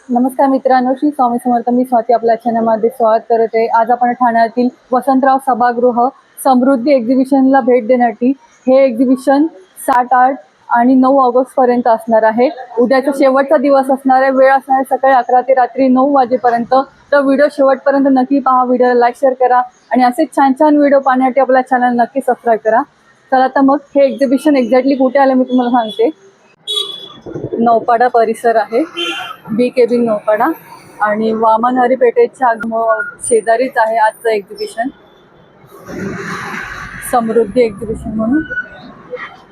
नमस्कार मित्रांनो, श्री स्वामी समर्थ. मी स्वाती आपल्या चॅनलमध्ये स्वागत करत आहे. आज आपण ठाण्यातील वसंतराव सभागृह समृद्धी एक्झिबिशनला भेट देण्यासाठी हे एक्झिबिशन 7, 8 आणि 9 ऑगस्टपर्यंत असणार आहे. उद्याचा शेवटचा दिवस असणार आहे. वेळ असणार आहे सकाळी 11 ते रात्री 9 वाजेपर्यंत. तर व्हिडिओ शेवटपर्यंत नक्की पहा. व्हिडिओला लाईक शेअर करा आणि असे छान छान व्हिडिओ पाहण्यासाठी आपल्या चॅनल नक्की सबस्क्राईब करा. चला तर मग हे एक्झिबिशन एक्झॅक्टली कुठे आलं मी तुम्हाला सांगते. नौपाडा परिसर आहे, बी केबिन नौपाडा, आणि वामन हरी पेठेच्या शेजारीच आहे आजचं एक्झिबिशन, समृद्धी एक्झिबिशन म्हणून.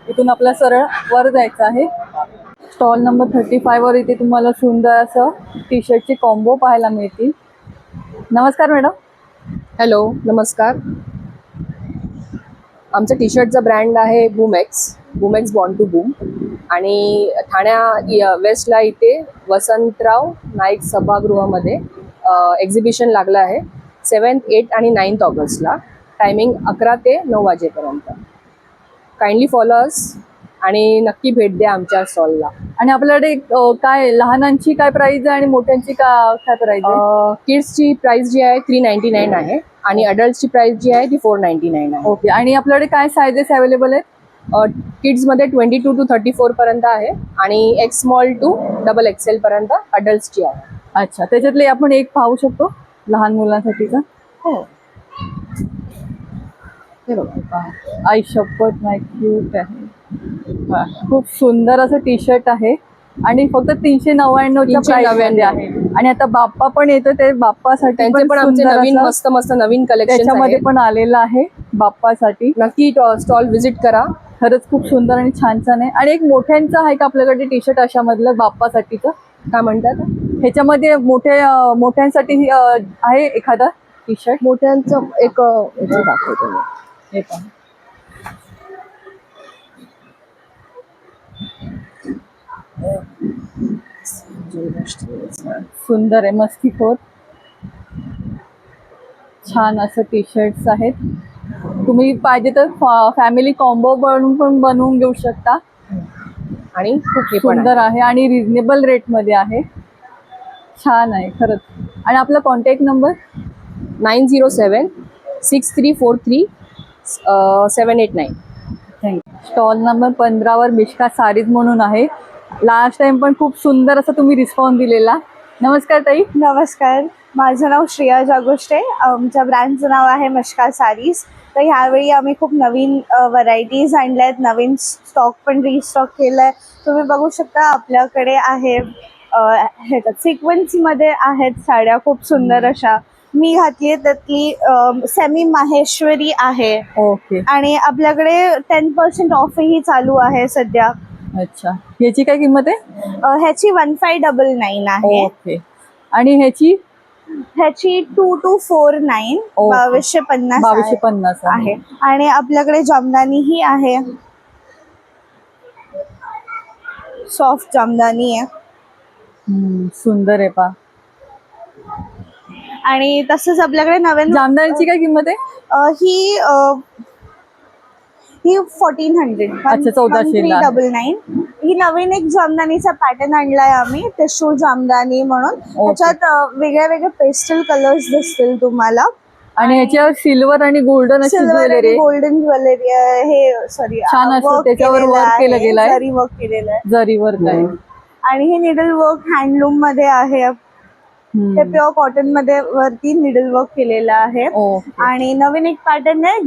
इथून आपल्या सरळ वर जायचं आहे. स्टॉल नंबर 35 वर इथे तुम्हाला सुंदर असं टी शर्टचे कॉम्बो पाहायला मिळतील. नमस्कार मॅडम. हॅलो, नमस्कार. आमचं टी शर्टचा ब्रँड आहे बूमेक्स बॉर्न टू बूम, आणि ठाण्या वेस्टला इथे वसंतराव नाईक सभागृहामध्ये एक्झिबिशन लागलं आहे 7, 8 आणि 9 ऑगस्टला. टायमिंग 11 ते 9 वाजेपर्यंत. काइंडली फॉलो अस आणि नक्की भेट द्या आमच्या स्टॉलला. आणि आपल्याकडे काय लहानांची काय प्राइस आहे आणि मोठ्यांची काय प्राइस आहे? किड्सची प्राइस जी आहे 399 आहे आणि अडल्टची प्राइस जी आहे ती 499 आहे. ओके. आणि आपल्याकडे काय सायझेस अवेलेबल आहेत? किड्समध्ये 22 to 34 पर्यंत आहे आणि एक्स स्मॉल टू XXL पर्यंत अडल्ट्सची आहे. अच्छा, त्याच्यातले आपण एक पाहू शकतो लहान मुलांसाठीचा. हो, हे बघा. आई शपथ, नाही क्यूट आहे. खूप सुंदर असं टी शर्ट आहे आणि फक्त 399च्या प्राइसमध्ये आहे. आणि आता बाप्पा पण येतो, ते बाप्पासाठी त्यांचे पण आमचे नवीन मस्त नवीन कलेक्शन त्याच्यामध्ये पण आलेलं आहे बाप्पासाठी. नक्की स्टॉल व्हिजिट करा. खरंच खूप सुंदर आणि छान छान आहे. आणि एक मोठ्यांचं आहे का आपल्याकडे टी शर्ट अशामधलं बाप्पासाठीचं? काय म्हणतात? ह्याच्यामध्ये मोठ्यांसाठी आहे एखादा टी शर्ट? मोठ्यांचं एक दाखवतो मी. हे पहा. सुंदर आहे, मस्तीखोर छान असं टी शर्ट्स आहेत. तुम्ही पाहिजे तर फॅमिली कॉम्बो पण बनवून घेऊ शकता. आणि खूप सुंदर आहे आणि रिजनेबल रेटमध्ये आहे. छान आहे खरंच. आणि आपला contact number 9076634789. Thank you. Stall number 15 वर मिश्का सारीज म्हणून आहे. लास्ट टाइम पण खूप सुंदर असं तुम्ही रिस्पॉन्स दिलेला. नमस्कार ताई. नमस्कार, माझं नाव श्रेया जागोष्टे. आमच्या ब्रँडचं नाव आहे मिश्का सारीज. तर ह्यावेळी आम्ही खूप नवीन व्हरायटीज आणल्या आहेत, नवीन स्टॉक पण रिस्टॉक केलं आहे. तुम्ही बघू शकता आपल्याकडे आहे सिक्वेन्समध्ये आहेत साड्या खूप सुंदर अशा. मी घातली आहे त्यातली सेमी माहेश्वरी आहे. ओके. आणि आपल्याकडे 10% ऑफही चालू आहे सध्या. अच्छा, ह्याची काय किंमत आहे? ह्याची 1599 आहे. ओके. आणि ह्याची 2249 2250 आहे. आणि आपल्याकडे जामदानी ही आहे, सॉफ्ट जामदानी आहे. सुंदर आहे पा. आणि तसंच आपल्याकडे नवीन जामदानीची काय किंमत आहे? ही 1400. अच्छा, 1499. ही नवीन एक जामदानीचा पॅटर्न आणलाय आम्ही, टिश्यू जामदानी म्हणून. त्याच्यात वेगळ्या वेगळ्या पेस्टल कलर्स दिसतील तुम्हाला. आणि ह्याच्यावर सिल्वर आणि गोल्डन अशी ज्वेलरी, गोल्डन ज्वेलरी हे सॉरी छान असं त्याच्यावर वर्क केलं गेलं आहे, जरी वर्क केलेलं आहे, जरी वर्क आहे. आणि हे निडल वर्क हँडलूम मध्ये आहे. हे प्युअर कॉटन मध्ये वरती निडल वर्क केलेलं आहे. आणि नवीन एक पॅटर्न आहे,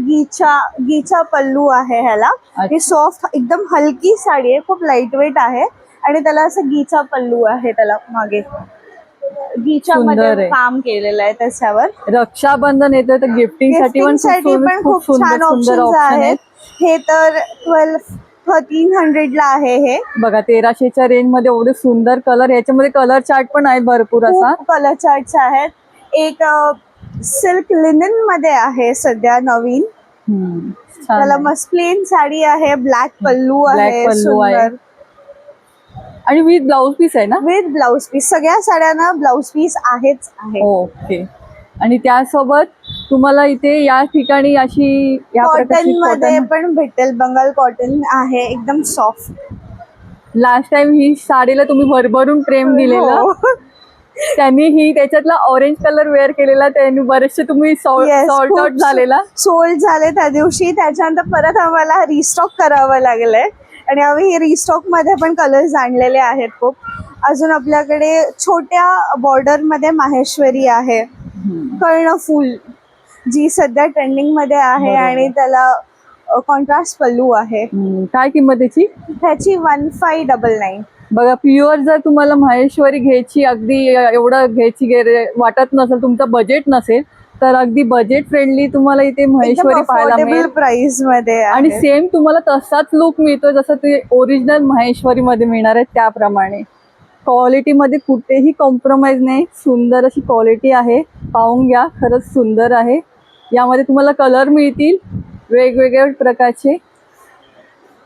गीचा पल्लू आहे ह्याला. ही सॉफ्ट एकदम हलकी साडी आहे, खूप लाईट वेट आहे आणि त्याला असं गीचा पल्लू आहे. त्याला मागे गीचा मध्ये काम केलेलं आहे. त्याच्यावर रक्षाबंधन येतं तर गिफ्टिंग साठी पण खूप छान ऑप्शन्स आहेत. हे तर 1300 ला आहे. हे बघा 1300च्या रेंज मध्ये एवढे सुंदर कलर. याच्यामध्ये कलर चार्ट पण आहे भरपूर असा. कलर चार्ट्स आहेत. एक सिल्क लिनन मध्ये आहे सध्या नवीन. त्याला मस्त प्लेन साडी आहे, ब्लॅक पल्लू आहे सुंदर. आणि विथ ब्लाउज पीस आहे ना? With blouse piece. सगळ्या साड्यांना ब्लाउज पीस आहेच आहे. ओके. आणि त्यासोबत तुम्हाला इथे या ठिकाणी अशी कॉटन मध्ये पण भेटेल. बंगाल कॉटन आहे, एकदम सॉफ्ट. लास्ट टाइम ही साडीला तुम्ही भरभरून प्रेम दिलेलं. त्यांनी ही त्याच्यातला ऑरेंज कलर वेअर केलेला, त्यांनी बरेचसे तुम्ही Yes, सॉल्ट खूप आउट झालेला. सोल्ड झाले त्या दिवशी. त्याच्यानंतर परत आम्हाला रिस्टॉक करावं लागलंय आणि आम्ही हे रिस्टॉक मध्ये पण कलर्स आणलेले आहेत खूप. अजून आपल्याकडे छोट्या बॉर्डर मध्ये माहेश्वरी आहे, कर्णफूल, जी सध्या ट्रेंडिंग मध्ये आहे बरोबर. आणि त्याला कॉन्ट्रास्ट पल्लू आहे. काय किंमत त्याची? त्याची 1599. बघा, प्युअर जर तुम्हाला माहेश्वरी घ्यायची, अगदी एवढं घ्यायची वाटत नसेल, तुमचं बजेट नसेल, तर अगदी बजेट फ्रेंडली तुम्हाला इथे एकदम माहेश्वरी पाहायला अफोर्डेबल मिळेल. प्राइस मध्ये आणि आहे. सेम तुम्हाला तसाच लुक मिळतो जसं ते ओरिजिनल माहेश्वरी मध्ये मिळणार आहे त्याप्रमाणे. क्वालिटीमध्ये कुठेही कॉम्प्रोमाइज नाही, सुंदर अशी क्वालिटी आहे, पाहून घ्या, खरंच सुंदर आहे. यामध्ये तुम्हाला कलर मिळतील वेगवेगळ्या प्रकारचे.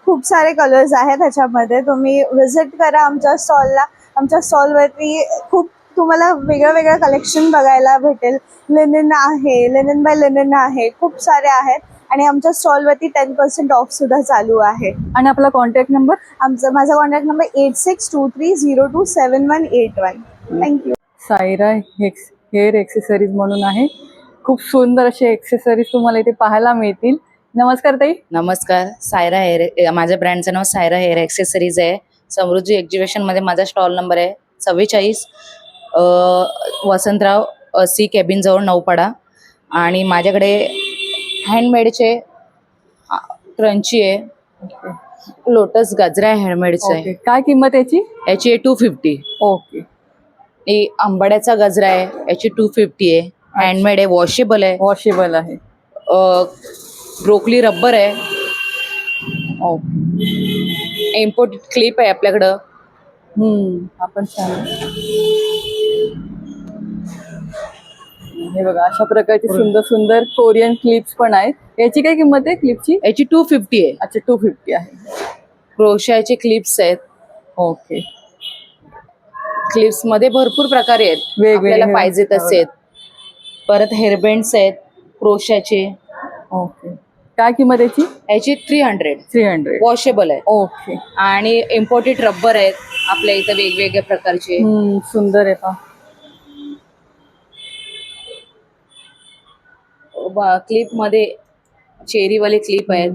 खूप सारे कलर्स आहेत त्याच्यामध्ये. तुम्ही विजिट करा आमच्या स्टॉलला. आमच्या स्टॉलवरती खूप तुम्हाला वेगळं वेगळं कलेक्शन बघायला भेटेल. लिनन आहे, लिनन बाय लिनन आहे, खूप सारे आहेत. आणि आमच्या स्टॉलवरती 10% ऑफ सुद्धा चालू आहे. आणि आपला कॉन्टॅक्ट नंबर? माझा contact number 8623027181. Thank you. Saira hair accessories म्हणून आहे. खूप सुंदर असे एक्सेसरीज तुम्हाला इथे पाहायला मिळतील. नमस्कार ताई. नमस्कार. सायरा हेअर, माझ्या ब्रँडचं नाव सायरा हेअर एक्सेसरीज आहे. समृद्धी एक्झिबिशनमध्ये माझा स्टॉल नंबर आहे 44, वसंतराव सी केबिन जवळ नौपाडा. आणि माझ्याकडे हँडमेडचे क्रंची आहे, लोटस गजरा हँडमेडचा आहे. ओके, काय किंमत याची? याची आहे 250. ओके. आंबाड्याचा गजरा आहे, याची 250 आहे. हँडमेड आहे, वॉशेबल आहे. वॉशेबल आहे. ब्रोकली रबर आहे. ओके. इम्पोर्टेड क्लिप आहे आपल्याकडं. आपण छान. हे बघा, अशा प्रकारचे सुंदर सुंदर कोरियन क्लिप्स पण आहेत. याची काय किंमत आहे क्लिपची? याची 250 आहे. अच्छा, 250 आहे. क्रोशाचे क्लिप्स आहेत. ओके. क्लिप्स मध्ये भरपूर प्रकार आहेत, वेगवेगळे आपल्याला पाहिजे आहेत. तसे आहेत. परत हेअरबँड्स आहेत क्रोशाचे. ओके. काय किंमत याची? याची 300. 300. वॉशेबल आहे. ओके. आणि इम्पोर्टेड रबर आहेत आपल्या इथं वेगवेगळ्या प्रकारचे. सुंदर आहे पहा. क्लिप मध्ये चेरीवाले क्लिप आहेत.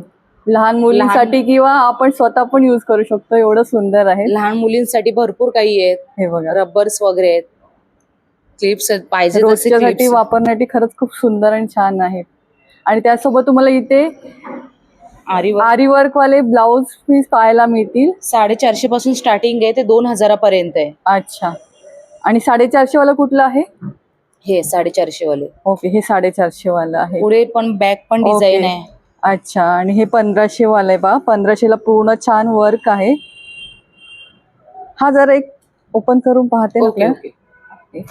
लहान मुलींसाठी किंवा आपण स्वतः पण यूज करू शकतो, एवढं सुंदर आहे. लहान मुलींसाठी भरपूर काही आहेत. हे बघा, रबर्स वगैरे आहेत, क्लिप्स आहेत, पाहिजे तसे रोजच्यासाठी clips. वापरण्यासाठी खरंच खूप सुंदर आणि छान आहेत. आणि त्यासोबत तुम्हाला इथे आरी वर्क वाले ब्लाउज पीस पाहायला मिळतील. 450 पासून स्टार्टिंग आहे ते 2000 पर्यंत आहे. अच्छा. आणि 450 वाला कुठला आहे? हे 450 वाले. ओके, हे 450 वाला आहे. पुढे पण बॅक पण डिझाईन ओके. आहे. अच्छा. आणि हे 1500 वाला आहे पहा. 1500 ला पूर्ण छान वर्क आहे. हा जरा एक ओपन करून पाहते ना ओके आपल्याला. ओके.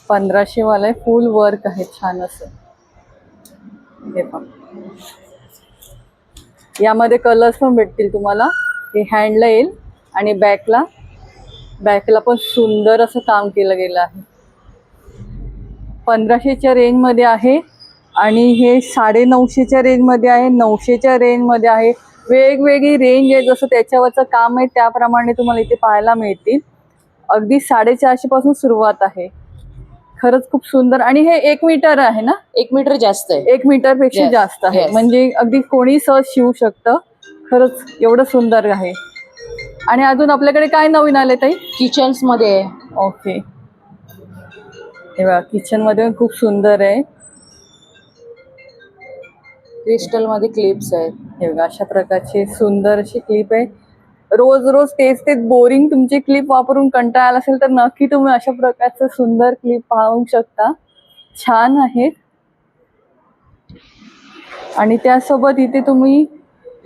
1500 वाला आहे, फुल वर्क आहे छान असं. हे पहा, यामध्ये कलर्स पण भेटतील तुम्हाला. हे हँडला येईल आणि बॅकला पण सुंदर असं काम केलं गेलं आहे. 1500च्या रेंजमध्ये आहे आणि हे 950च्या रेंजमध्ये आहे, 900च्या रेंजमध्ये आहे. वेगवेगळी रेंज आहे, जसं त्याच्यावरचं काम आहे त्याप्रमाणे तुम्हाला इथे पाहायला मिळतील. अगदी 450 पासून सुरुवात आहे. खरंच खूप सुंदर. आणि हे 1 मीटर आहे ना? 1 मीटर जास्त आहे. 1 मीटरपेक्षा Yes, जास्त आहे. yes. म्हणजे अगदी कोणी सहज शिवू शकतं. खरंच एवढं सुंदर आहे. आणि अजून आपल्याकडे काय नवीन आले ताई? किचन्स मध्ये आहे. ओके. हे बघा, किचन मध्ये पण खूप सुंदर आहे. क्रिस्टल मध्ये क्लिप्स आहेत. हे बघा, अशा प्रकारचे सुंदर अशी क्लिप आहे. रोज रोज तेच बोरिंग तुमची क्लिप वापरून कंटाळा आला असेल तर नक्की तुम्ही अशा प्रकारचं सुंदर क्लिप पाहू शकता. छान आहेत. आणि त्यासोबत इथे तुम्ही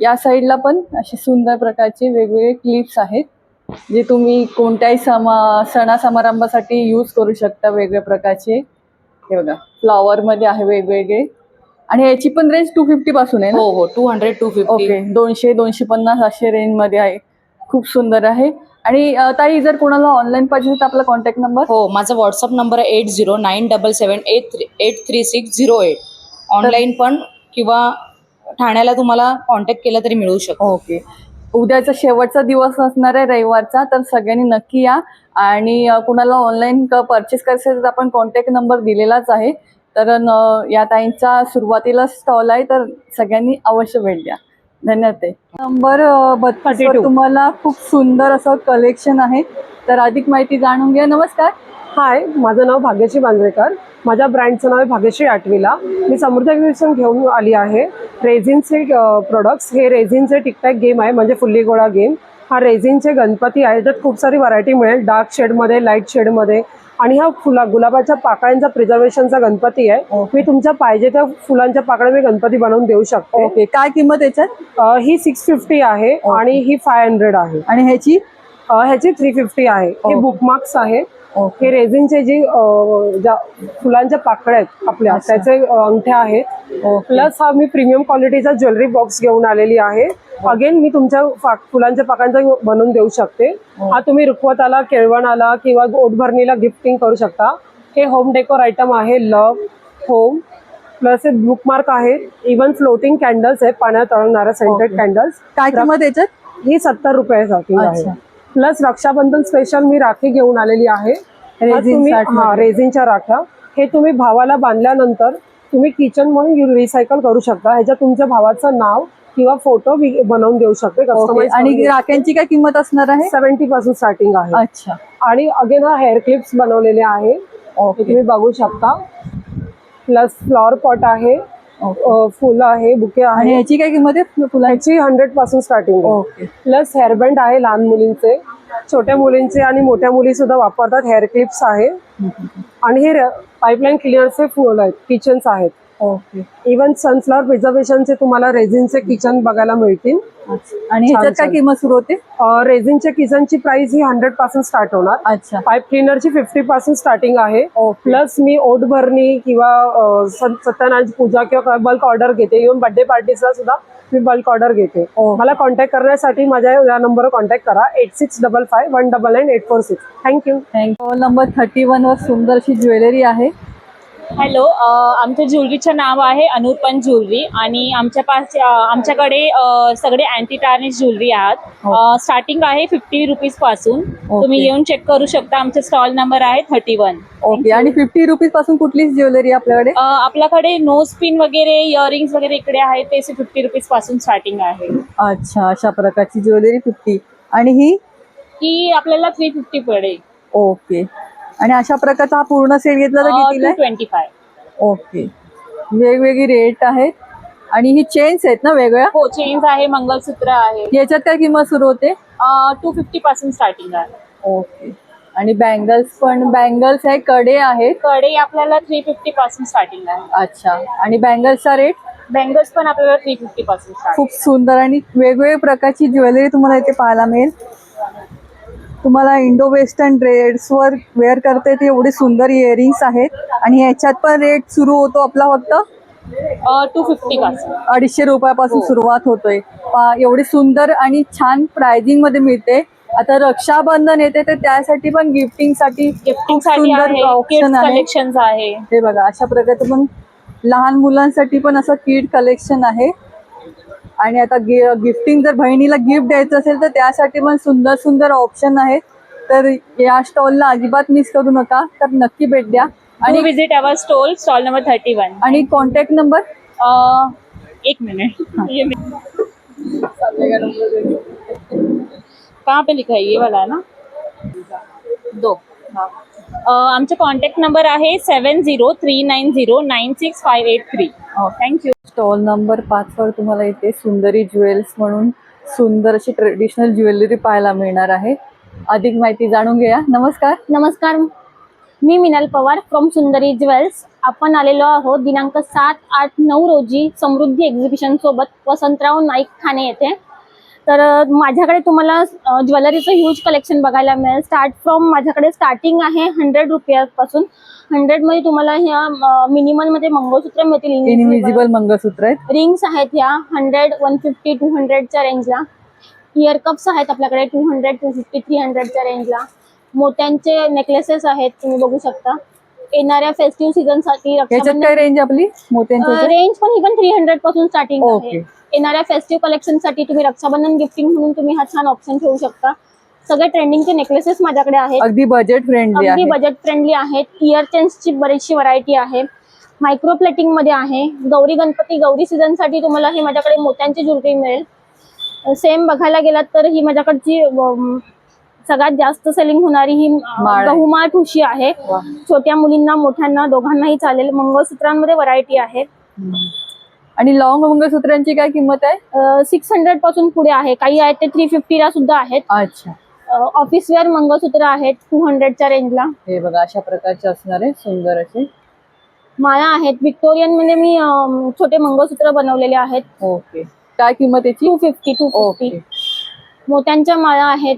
या साईडला पण असे सुंदर प्रकारचे वेगवेगळे क्लिप्स आहेत, जे तुम्ही कोणत्याही सणा समारंभासाठी यूज करू शकता. वेगवेगळ्या प्रकारचे हे बघा, फ्लॉवर मध्ये आहे वेगवेगळे. आणि याची पण रेंज 250 पासून आहे ना? हो हो, 200 250. ओके. 200 250 असे रेंज मध्ये आहे. खूप सुंदर आहे. आणि ताई, जर कोणाला ऑनलाईन पाहिजे तर आपला कॉन्टॅक्ट नंबर? हो, माझा व्हॉट्सअप नंबर आहे 8097783608. ऑनलाईन पण किंवा ठाण्याला तुम्हाला कॉन्टॅक्ट केला तरी मिळू शकतो. ओके. उद्याचा शेवटचा दिवस असणार आहे रविवारचा, तर सगळ्यांनी नक्की या. आणि कुणाला ऑनलाईन परचेस करायचं असेल तर आपण कॉन्टॅक्ट नंबर दिलेलाच आहे. तर या ताईंचा सुरुवातीला स्टॉल आहे, तर सगळ्यांनी अवश्य भेट द्या. धन्यवाद ताई. नंबर 32 तुम्हाला खूप सुंदर असं कलेक्शन आहे, तर अधिक माहिती जाणून घ्या. नमस्कार. हाय, माझं नाव भाग्यश्री बांद्रेकर. माझ्या ब्रँडचं नाव आहे भाग्यश्री आठवीला. मी समृद्ध एक्झिबिशन घेऊन आली आहे. रेझिनचे प्रोडक्ट्स, हे रेझिनचे टिकटॅक गेम आहे, म्हणजे फुल्ली गोळा गेम. हा रेझिनचे गणपती आहे, ज्यात खूप सारी व्हरायटी मिळेल, डार्क शेडमध्ये, लाईट शेडमध्ये. आणि हा गुलाबाच्या पाकळ्यांचा प्रिझर्वेशनचा गणपती आहे. मी तुमच्या पाहिजे त्या फुलांच्या पाकळ्या मी गणपती बनवून देऊ शकते. ओके, काय किंमत याच्यात? ही 650 आहे आणि ही 500 आहे. आणि ह्याची? ह्याची 350 आहे. हे बुकमार्क्स आहे. हे रेझिनचे जी ज्या फुलांच्या पाकळ्या आहेत आपल्या, त्याचे अंगठ्या आहेत. प्लस हा मी प्रीमियम क्वालिटीचा ज्वेलरी बॉक्स घेऊन आलेली आहे. अगेन मी तुमच्या फुलांच्या पाकळ्यांचा बनवून देऊ शकते. हा तुम्ही रुखवताला, केळवणाला किंवा ओटभरणीला गिफ्टिंग करू शकता. हे होम डेकोर आयटम आहे, लव्ह होम. प्लस हे बुकमार्क आहे. इव्हन फ्लोटिंग कॅन्डल्स आहेत, पाण्यात तळणाऱ्या सेंटेड कॅन्डल्स. काय किंमत याच्यात? ही 70 रुपयासाठी आहे. प्लस रक्षाबंधन स्पेशल मी राखी घेऊन आलेली आहे. रेझिनच्या राख्या. हे तुम्ही भावाला बांधल्यानंतर तुम्ही किचन म्हणून रिसायकल करू शकता. ह्याच्यात तुमच्या भावाचं नाव किंवा फोटो बनवून देऊ शकते. आणि राख्यांची काय किंमत असणार आहे? 70 पासून स्टार्टिंग आहे. अच्छा. आणि अगेन हा हेअर क्लिप्स बनवलेले आहे, तुम्ही बघू शकता. प्लस फ्लॉवर पॉट आहे, फुलं आहे, बुके आहे. आणि याची काय किंमत आहे फुलांची? 100 पासून स्टार्टिंग आहे. प्लस हेअरबँड आहे लहान मुलींचे, छोट्या मुलींचे आणि मोठ्या मुली सुद्धा वापरतात. हेअर क्लिप्स आहे. आणि हे पाईपलाईन क्लिनरचे फुल आहेत, किचन्स आहेत. ओके. इव्हन सनफ्लॉवर प्रिझर्वेशनचे तुम्हाला रेझिनचे किचन बघायला मिळतील. आणि ह्याच्यात काय किंमत सुरू होते? रेझिनच्या किचनची प्राइस ही 100 पासून स्टार्ट होणार. अच्छा. पाईप क्लिनरची 50 पासून स्टार्टिंग आहे. प्लस मी ओट भरणी किंवा सत्यनारायण पूजा किंवा बल्क ऑर्डर घेते. इव्हन बर्थडे पार्टीजला सुद्धा मी बल्क ऑर्डर घेते. मला कॉन्टॅक्ट करण्यासाठी माझ्या या नंबरवर कॉन्टॅक्ट करा, 8655199846. थँक्यू. नंबर 31 वर सुंदर अशी ज्वेलरी आहे. हॅलो, आमच्या ज्वेलरीचं नाव आहे अनुर्पण ज्वेलरी आणि आमच्याकडे सगळे अँटी टार्निश ज्वेलरी आहात. स्टार्टिंग आहे 50 रुपीज पासून. तुम्ही येऊन चेक करू शकता. आमचा स्टॉल नंबर आहे 31. ओके. आणि 50 रुपीज पासून कुठली ज्वेलरी आपल्याकडे? आपल्याकडे नोज पिन वगैरे, इयरिंग्स वगैरे इकडे आहे, ते 50 रुपीज पासून स्टार्टिंग आहे. अच्छा, अशा प्रकारची ज्वेलरी 50. आणि ही आपल्याला 350 पडेल. ओके. आणि अशा प्रकारचा हा पूर्ण सेट घेतला तर कितीला आहे? 225. ओके. वेगवेगळी रेट आहेत. आणि ही चेन्स आहेत ना वेगळ्या? हो, चेन्स आहे, मंगलसूत्र आहे. याच्यात काय किंमत सुरू होते? 250 पासून स्टार्टिंग आहे. ओके. आणि बँगल्स आहे, कडे आहेत. कडे आपल्याला 350 पासून स्टार्टिंग आहे. अच्छा. आणि बँगल्सचा रेट? बँगल्स पण आपल्याला 350 पासून स्टार्ट. खूप सुंदर आणि वेगवेगळ्या प्रकारची ज्वेलरी तुम्हाला इथे पाहायला मिळेल. तुम्हाला इंडो वेस्टर्न ड्रेसवर वेअर करता येते एवढी सुंदर इयरिंग्स आहेत. आणि ह्याच्यात पण रेट सुरू होतो आपला फक्त 250 पासून. 250 रुपयापासून सुरुवात होतोय. एवढी सुंदर आणि छान प्राइसिंग मध्ये मिळते. आता रक्षाबंधन येते तर त्यासाठी पण गिफ्टिंग साठी सुंदर ऑप्शन आहे. कलेक्शन्स आहे. हे बघा, अशा प्रकारचं पण लहान मुलांसाठी पण असं किड कलेक्शन आहे. आणि आता गिफ्टिंग जर बहिणीला गिफ्ट द्यायचं असेल तर त्यासाठी पण सुंदर सुंदर ऑप्शन आहेत. तर या स्टॉलला अजिबात मिस करू नका, तर नक्की भेट द्या. आणि विजिट अवर स्टॉल नंबर 31. आणि कॉन्टॅक्ट नंबर? 1 मिनट, कहाँ पे लिखा है? ये वाला है ना, 2. आमचा कॉन्टॅक्ट नंबर आहे 7039096583. थँक्यू. स्टॉल नंबर 5 वर तुम्हाला इथे सुंदरी ज्वेल्स म्हणून सुंदर अशी ट्रेडिशनल ज्वेलरी पाहायला मिळणार आहे. अधिक माहिती जाणून घ्या. नमस्कार. नमस्कार, मी Minal Pawar from Sundari jewels. आपण आलेलो आहोत दिनांक 7, 8, 9 रोजी समृद्धी एक्झिबिशन सोबत वसंतराव नाईक ठाणे येथे. तर माझ्याकडे तुम्हाला ज्वेलरीचं ह्यूज कलेक्शन बघायला मिळेल. माझ्याकडे स्टार्टिंग आहे 100 रुपयापासून. 100 मध्ये तुम्हाला ह्या मिनिमम मध्ये मंगळसूत्र मिळतील. इनविजिबल मंगळसूत्र आहेत. रिंग्स आहेत ह्या 100, 150, 200च्या रेंजला. इयर कप्स आहेत आपल्याकडे 200, 250, 300च्या रेंजला. मोत्यांचे नेकलेसेस आहेत, तुम्ही बघू शकता. येणाऱ्या फेस्टिव्ह सीझन साठी याच्यात काय रेंज आपली मोत्यांची? रेंज पण ही पण 300 पासून स्टार्टिंग आहे. ओके. येणाऱ्या फेस्टिव्ह कलेक्शन साठी तुम्ही रक्षाबंधन गिफ्टिंग म्हणून तुम्ही हा छान ऑप्शन ठेवू शकता. सगळे ट्रेंडिंगचे नेकलेसेस माझ्याकडे आहेत. अगदी बजेट फ्रेंडली अगदी आहे. बजेट फ्रेंडली आहेत. इयर चेन्सची बरीचशी व्हरायटी आहे. मायक्रो प्लेटिंग मध्ये आहे. गौरी गणपती गौरी सीझन साठी तुम्हाला हे माझ्याकडे मोत्यांची ज्वेलरी मिळेल. सेम बघायला गेलात तर ही माझ्याकडची सगळ्यात जास्त सेलिंग होणारी ही माळ आहे. गहुमाळ ठुशी आहे. छोट्या मुलींना मोठ्यांना दोघांनाही चालेल. मंगळसूत्रांमध्ये व्हरायटी आहे. आणि लॉंग मंगळसूत्रांची काय किंमत आहे? 600 पासून पुढे आहे. काही आहेत ते 350 ला सुद्धा आहेत. अच्छा. ऑफिस वेअर मंगळसूत्र आहेत 200च्या रेंजला. हे बघा अशा प्रकारचे असणार आहे सुंदर असे माळा आहेत. विक्टोरियन मध्ये मी छोटे मंगळसूत्र बनवलेले आहेत. ओके. काय किंमत याची? 250. ओके. मोत्यांच्या माळा आहेत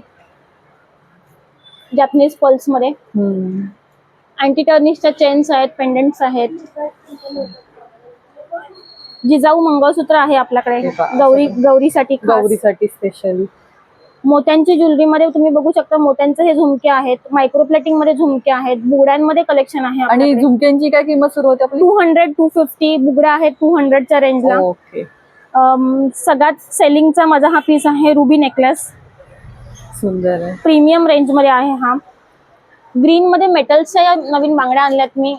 जॅपनीज पर्ल्स मध्ये. अँटी टर्निशच्या चेन्स आहेत. पेंडंट्स आहेत. जिजाऊ मंगळसूत्र आहे आपल्याकडे हे पहा. गौरीसाठी खास. गौरीसाठी स्पेशली. मोत्यांची ज्वेलरी मध्ये तुम्ही बघू शकता मोत्यांचे हे झुमके आहेत. मायक्रो प्लेटिंग मध्ये झुमके आहेत. बुगड्यांमध्ये कलेक्शन आहे आणि आपल्याकडे. झुमक्यांची काय किंमत सुरू होते आपली? 200 250 बुगड्या आहेत 200च्या रेंजला. ओके. सगळ्यात सेलिंगचा माझा हा पीस आहे रुबी नेकलेस. सुंदर आहे. प्रीमियम रेंज मध्ये आहे हा. ग्रीन मध्ये मेटल्सच्या नवीन बांगड्या आणल्यात मी.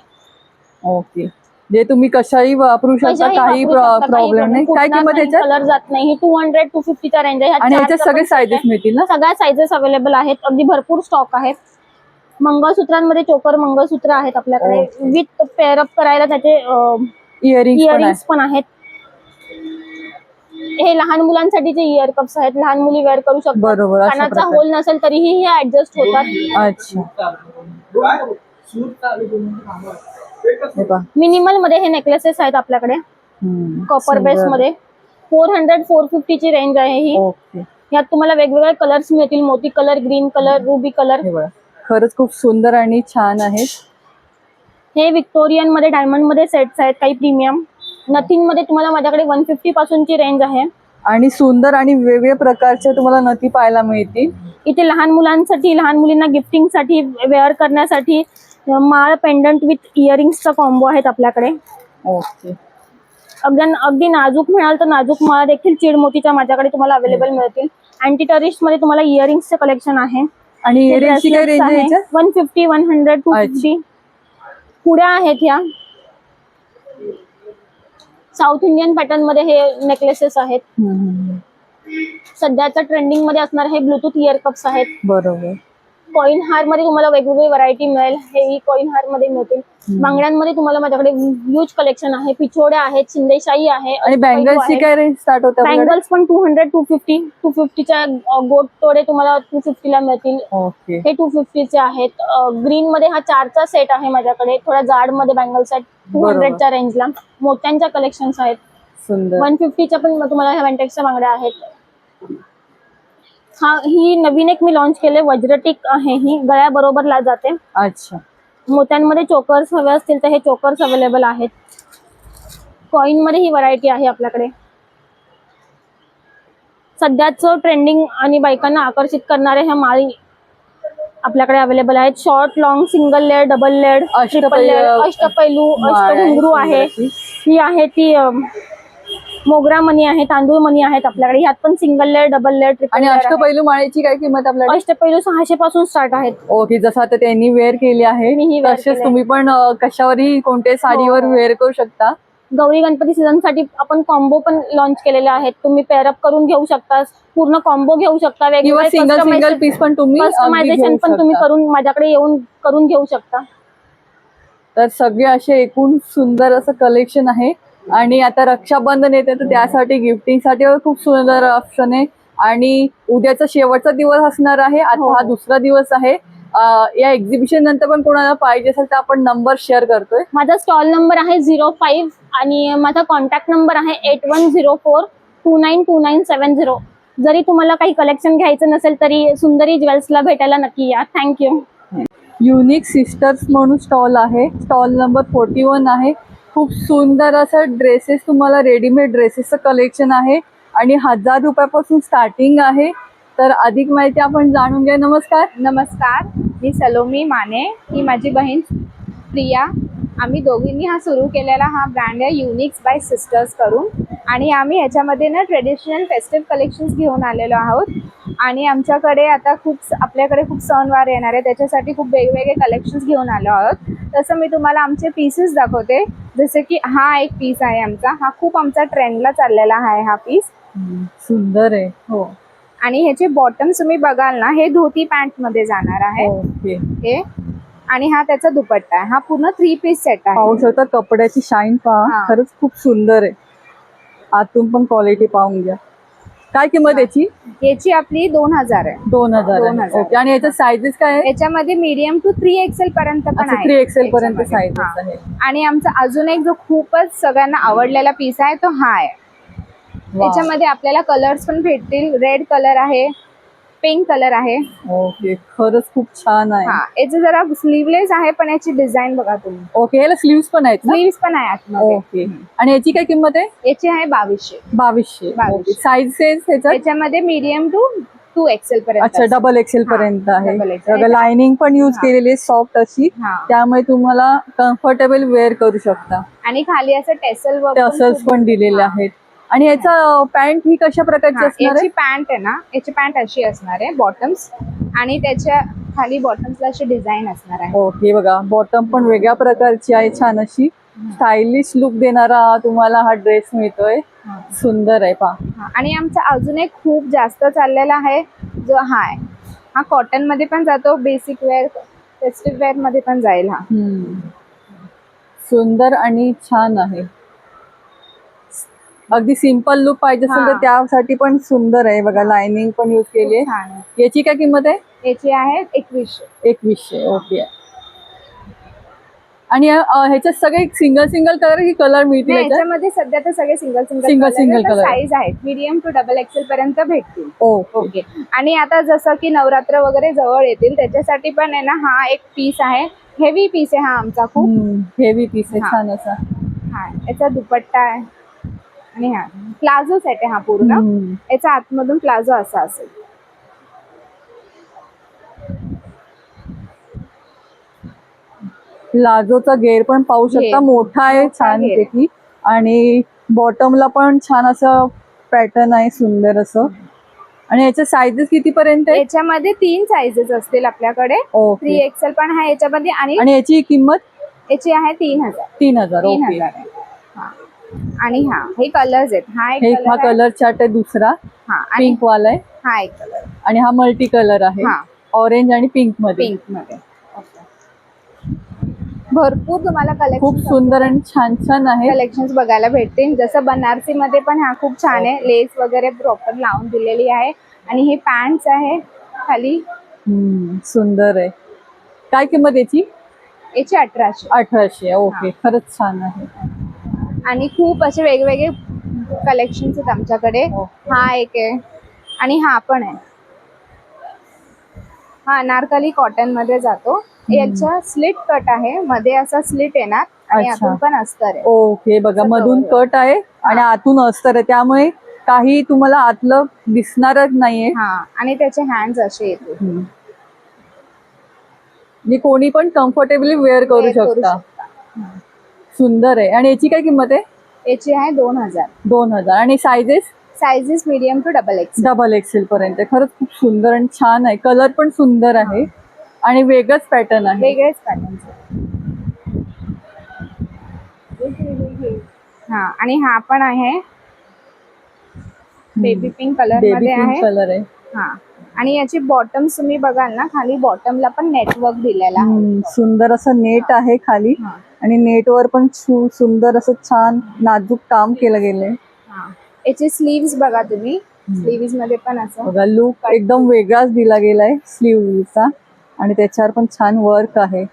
ओके. जे तुम्ही कशाही वापरू शकता, काही प्रॉब्लेम नाही. काय किंमत याच्यात? कलर जात नाही. ही 200 250च्या रेंज आहे. आणि याच्यात सगळे साईजेस मिळतील ना? सगळ्या साईजेस अवेलेबल आहेत. अगदी भरपूर स्टॉक आहे. मंगळसूत्रांमध्ये चोकर मंगळसूत्र आहेत आपल्याकडे. विथ पेअरअप करायला त्याचे इयरिंग्स पण आहेत. हे लहान मुलांसाठीचे इयर कप्स आहेत. लहान मुली वेअर करू शकतात. बरोबर, अशा कानाचा प्रकारे. होल नसेल तरीही हे ऍडजस्ट होतात. अच्छा. हे पहा. मिनिमल मध्ये हे नेकलेसेस आहेत आपल्याकडे. कॉपर बेस सुंदर. मध्ये 400 450 ची रेंज आहे ही. ओके. यात तुम्हाला वेगवेगळे कलर्स मिळतील. मोती colour, green colour, ruby colour. हे बघा खरंच खूप सुंदर आणि छान आहे. हे विक्टोरियन मध्ये डायमंड मध्ये सेट्स आहेत. काही प्रीमियम. नथिंग मध्ये तुम्हाला माझ्याकडे 150 पासूनची रेंज आहे. आणि सुंदर आणि वेगवेगळ्या प्रकारच्या तुम्हाला नथी पाहायला मिळतील. इथे लहान मुलांसाठी लहान मुलींना गिफ्टिंग साठी वेअर करण्यासाठी माळ पेंडंट विथ इयरिंग्सचा कॉम्बो आहेत आपल्याकडे. ओके. अगदी नाजूक म्हणाल तर नाजूक माळा देखील चिडमोतीच्या माझ्याकडे तुम्हाला अवेलेबल मिळतील. अँटी टरिस्ट मध्ये तुम्हाला इयरिंग्सचं कलेक्शन आहे. आणि इयरिंगची काय रेंज आहे याच्यात? 150 100 250. पुढ्या आहेत ह्या साऊथ इंडियन पॅटर्न मध्ये हे नेकलेसेस आहेत. सध्याच्या ट्रेंडिंग मध्ये असणारे हे ब्लूटूथ इयर कप्स आहेत. बरोबर. कॉइन हार मध्ये तुम्हाला वेगवेगळी व्हरायटी मिळेल. हे कॉइन हार मध्ये मिळतील. बांगड्यांमध्ये तुम्हाला माझ्याकडे ह्यूज कलेक्शन आहे. पिछोड्या आहेत. शिंदेशाही आहे. आणि बँगल्सची काय रेंज स्टार्ट होते आपल्याकडे? बँगल्स पण 200 250च्या गोट तोडे तुम्हाला 250 ला मिळतील. ओके. हे 250 चे आहेत. ग्रीन मध्ये हा 4चा सेट आहे माझ्याकडे. थोडा जाड मध्ये बँगल्स आहेत 200च्या रेंजला. मोत्यांच्या कलेक्शन्स आहेत. सुंदर. 150च्या पण तुम्हाला ह्या वेंटेक्सच्या बांगड्या आहेत. ही नवीन एक मी लॉन्च केले वज्रटिक आहे. ही गळ्या बरोबर ला जाते. अच्छा. मोत्यांमध्ये चोकर्स हवे असतील तर हे चोकर्स अवेलेबल आहेत. कॉइन मध्ये ही व्हरायटी आहे आपल्याकडे. सध्याचं ट्रेंडिंग आणि बायकांना आकर्षित करणाऱ्या ह्या माळी आपल्याकडे अवेलेबल आहेत. Short long single layer double layer triple layer अष्टपैलू अष्टघुंगरू आहे. ही आहे ती मोगरा मणी आहे. तांदूळ मणी आहेत आपल्याकडे. ह्यात पण single layer double layer triple आणि लेअर. अष्टपैलू माळेची काय किंमत आपल्याकडे? अष्टपैलू 600 पासून स्टार्ट आहेत. ओके. जसं आता त्यांनी वेअर केली आहे मीही wear तसेच केलंय. तुम्ही पण कशावरही कोणत्याही साडीवर हो. वेअर करू शकता. गौरी गणपती सीझन साठी आपण कॉम्बो पण लॉन्च केलेले आहेत. तुम्ही पेअरअप करून घेऊ शकता. पूर्ण कॉम्बो घेऊ शकता. किंवा सिंगल पीस पण तुम्ही अगदी कस्टमायझेशन घेऊ पण तुम्ही शकता. करून माझ्याकडे येऊन करून घेऊ शकता. तर सगळे असे एकूण सुंदर असं कलेक्शन आहे. आणि आता रक्षाबंधन येते तर त्यासाठी गिफ्टिंग साठी खूप सुंदर ऑप्शन आहे. आणि उद्याचा शेवटचा दिवस असणार आहे. आता हा दुसरा दिवस आहे. या एक्झिबिशन नंतर पण कोणाला पाहिजे असेल तर आपण नंबर शेअर करतोय. माझा स्टॉल नंबर आहे 05 आणि माझा कॉन्टॅक्ट नंबर आहे 8104292970. जरी तुम्हाला काही कलेक्शन घ्यायचं नसेल तरी सुंदरी ज्वेल्सला भेटायला नक्की या. थँक्यू. युनिक सिस्टर्स म्हणून स्टॉल आहे. स्टॉल नंबर 41 आहे. खूप सुंदर असं ड्रेसेस तुम्हाला रेडीमेड ड्रेसेसचं कलेक्शन आहे आणि 1000 रुपयापासून स्टार्टिंग आहे. तर अधिक माहिती आपण जाणून घ्या. नमस्कार. नमस्कार, मी सलोमी माने. ही माझी बहीण प्रिया. आम्ही दोघींनी हा सुरू केलेला हा ब्रँड आहे युनिक्स बाय सिस्टर्स करून. आणि आम्ही ह्याच्यामध्ये ना ट्रेडिशनल फेस्टिव्ह कलेक्शन्स घेऊन आलेलो आहोत. आणि आमच्याकडे आता आपल्याकडे खूप सणवार येणार आहे, त्याच्यासाठी खूप वेगवेगळे कलेक्शन्स घेऊन आलो आहोत. तसं मी तुम्हाला आमचे पीसेस दाखवते. जसे की हा एक पीस आहे आमचा, हा खूप आमचा ट्रेंडला चाललेला आहे हा पीस. सुंदर आहे. हो. आणि ह्याचे बॉटम तुम्ही बघाल ना, हे धोती पॅन्ट मध्ये जाणार आहे ओके. हे. आणि हा त्याचा दुपट्टा आहे. हा पूर्ण 3 पीस सेट आहे. पाहू शकता कपड्याची शाईन पहा, हा. खरंच खूप सुंदर आहे. आतून पण क्वालिटी पाहून घ्या. काय किंमत याची? याची आपली 2000 आहे. 2000 2000. ओके. आणि याच्या साईजेस काय आहे? याच्यामध्ये मीडियम टू 3XL पर्यंत पण आहे. 3XL पर्यंत याच्यामध्ये. साईजेस हा. आहे. आणि आमचा अजून एक जो खूपच सगळ्यांना आवडलेला पीस आहे तो हा आहे. वा. याच्यामध्ये आपल्याला कलर्स पण भेटतील. रेड कलर आहे, पिंक कलर आहे. ओके, खरंच खूप छान आहे. हा, याचं जरा स्लीवलेस आहे, पण याची डिझाइन बघा तुम्ही. ओके, याला स्लीव्स पण आहेत ना? स्लीव्स पण आहे आतमध्ये. ओके. आणि याची काय किंमत आहे? याची आहे 2200. 2200. 2200. साईजेस ह्याच्यात? याच्यामध्ये मीडियम टू 2XL पर्यंत. अच्छा, डबल एक्सेल पर्यंत हा, आहे. double XL. लाइनिंग पण युज हा. केलेली आहे सॉफ्ट अशी, हा. त्यामुळे तुम्हाला कम्फर्टेबल वेअर करू शकता. आणि खाली असं टेसल वर्क टसल्स पण दिलेले आहेत. आणि याचा पॅन्ट ही कशा प्रकारची असणार याची आहे? पॅन्ट आहे ना, याची पॅन्ट अशी असणार आहे बॉटम्स. आणि त्याच्या खाली बॉटम्सला अशी डिझाइन असणार आहे. ओके, बघा बॉटम पण वेगळ्या प्रकारची आहे, छान अशी स्टायलिश लुक देणारा तुम्हाला हा ड्रेस मिळतोय. सुंदर आहे पहा. आणि आमचा अजून एक खूप जास्त चाललेला आहे जो हा आहे. हा कॉटन मध्ये पण जातो, बेसिक वेअर फेस्टिव्ह वेअर मध्ये पण जाईल हा. सुंदर आणि छान आहे. अगदी सिंपल लुक पाहिजे असेल तर हा. त्यासाठी पण सुंदर आहे. बघा लाइनिंग पण युज केली खूप आहे. छान आहे. याची काय किंमत आहे? याची आहे 2100. 2100. ओके. आणि ह्याच्यात सगळे सिंगल कलर की कलर मिळतील नाही, याच्यात? याच्यामध्ये सध्या तर सगळे सिंगल Single color. साईज आहेत. मीडियम टू डबल एक्सेल पर्यंत भेटतील. ओके. ओके. आणि आता जसं की नवरात्र वगैरे जवळ येतील, त्याच्यासाठी पण आहे ना हा एक पीस आहे. हेवी पीस आहे हा आमचा खूप. हेवी पीस आहे, हा. छान असा. हा, याचा दुपट्टा आहे. आणि हा प्लाझो सेट आहे हा पूर्ण. याचा आतमधून प्लाझो असा असेल. प्लाझोचा घेर पण पाहू शकता, घेर. मोठा आहे मोठा छान घेर. पैकी. आणि बॉटमला पण छान असं पॅटर्न आहे, सुंदर असं. आणि याच्या साईजेस किती पर्यंत आहे? याच्यामध्ये 3 साईजेस असतील आपल्याकडे. ओके. 3XL पण आहे याच्यामध्ये. आणि याची किंमत? याची आहे 3000. 3000. ओके. 3000 आहे. हा. आणि हा हे कलर्स आहेत. हा एक हा कलर आहे. कलर चार्ट आहे दुसरा, हा. आणि पिंक वाला आहे. हा एक कलर आणि हा मल्टी कलर आहे, हा. ऑरेंज आणि पिंक मध्ये. पिंक मध्ये. भरपूर तुम्हाला खूप सुंदर आणि छान छान आहे. कलेक्शन्स बघायला भेटतील. जसं बनारसी मध्ये पण हा खूप छान आहे. लेस वगैरे प्रॉपर लावून दिलेली आहे. आणि हे पॅन्ट्स आहे खाली. सुंदर आहे. काय किंमत याची? याची 1800. 1800. ओके, खरंच छान आहे. आणि खूप असे वेगवेगळे कलेक्शन्स आहेत आमच्याकडे. हा एक आहे आणि हा पण आहे. हा अनारकली कॉटन मध्ये जातो. याच्या स्लिट कट आहे, मध्ये असा स्लिट येणार आणि अच्छा. आतून पण अस्तर आहे. ओके, बघा असं मधून cover कट आहे आणि आतून अस्तर आहे, त्यामुळे काही तुम्हाला आतलं दिसणारच नाहीये. हा. आणि त्याचे हँड्स असे येतील. म्हणजे कोणी पण कम्फर्टेबली वेअर करू Wear करू शकता. सुंदर आहे. आणि याची काय किंमत आहे? याची आहे 2000. 2000. आणि sizes? Sizes medium to double X. Double XL पर्यंत. खरंच खूप सुंदर आणि छान आहे. कलर पण सुंदर आहे आणि वेगळंच पॅटर्न आहे. वेगळेच पॅटर्न. हा. आणि हा पण आहे बेबी पिंक कलर बेबी मध्ये पिंक आहे. कलर आहे. हा. आणि याची बॉटम्स तुम्ही बघाल ना, खाली बॉटमला पण नेटवर्क दिलेला आहे. सुंदर असं नेट आहे खाली. हा. आणि नेटवर पण सुंदर असं छान नाजूक काम केलं गेलंय. हा. याचे स्लीव्स बघा तुम्ही. स्लीव्स मध्ये पण असं बघा लुक एकदम वेगळाच दिला गेलाय स्लीवचा. आणि त्याच्यावर पण छान वर्क आहे.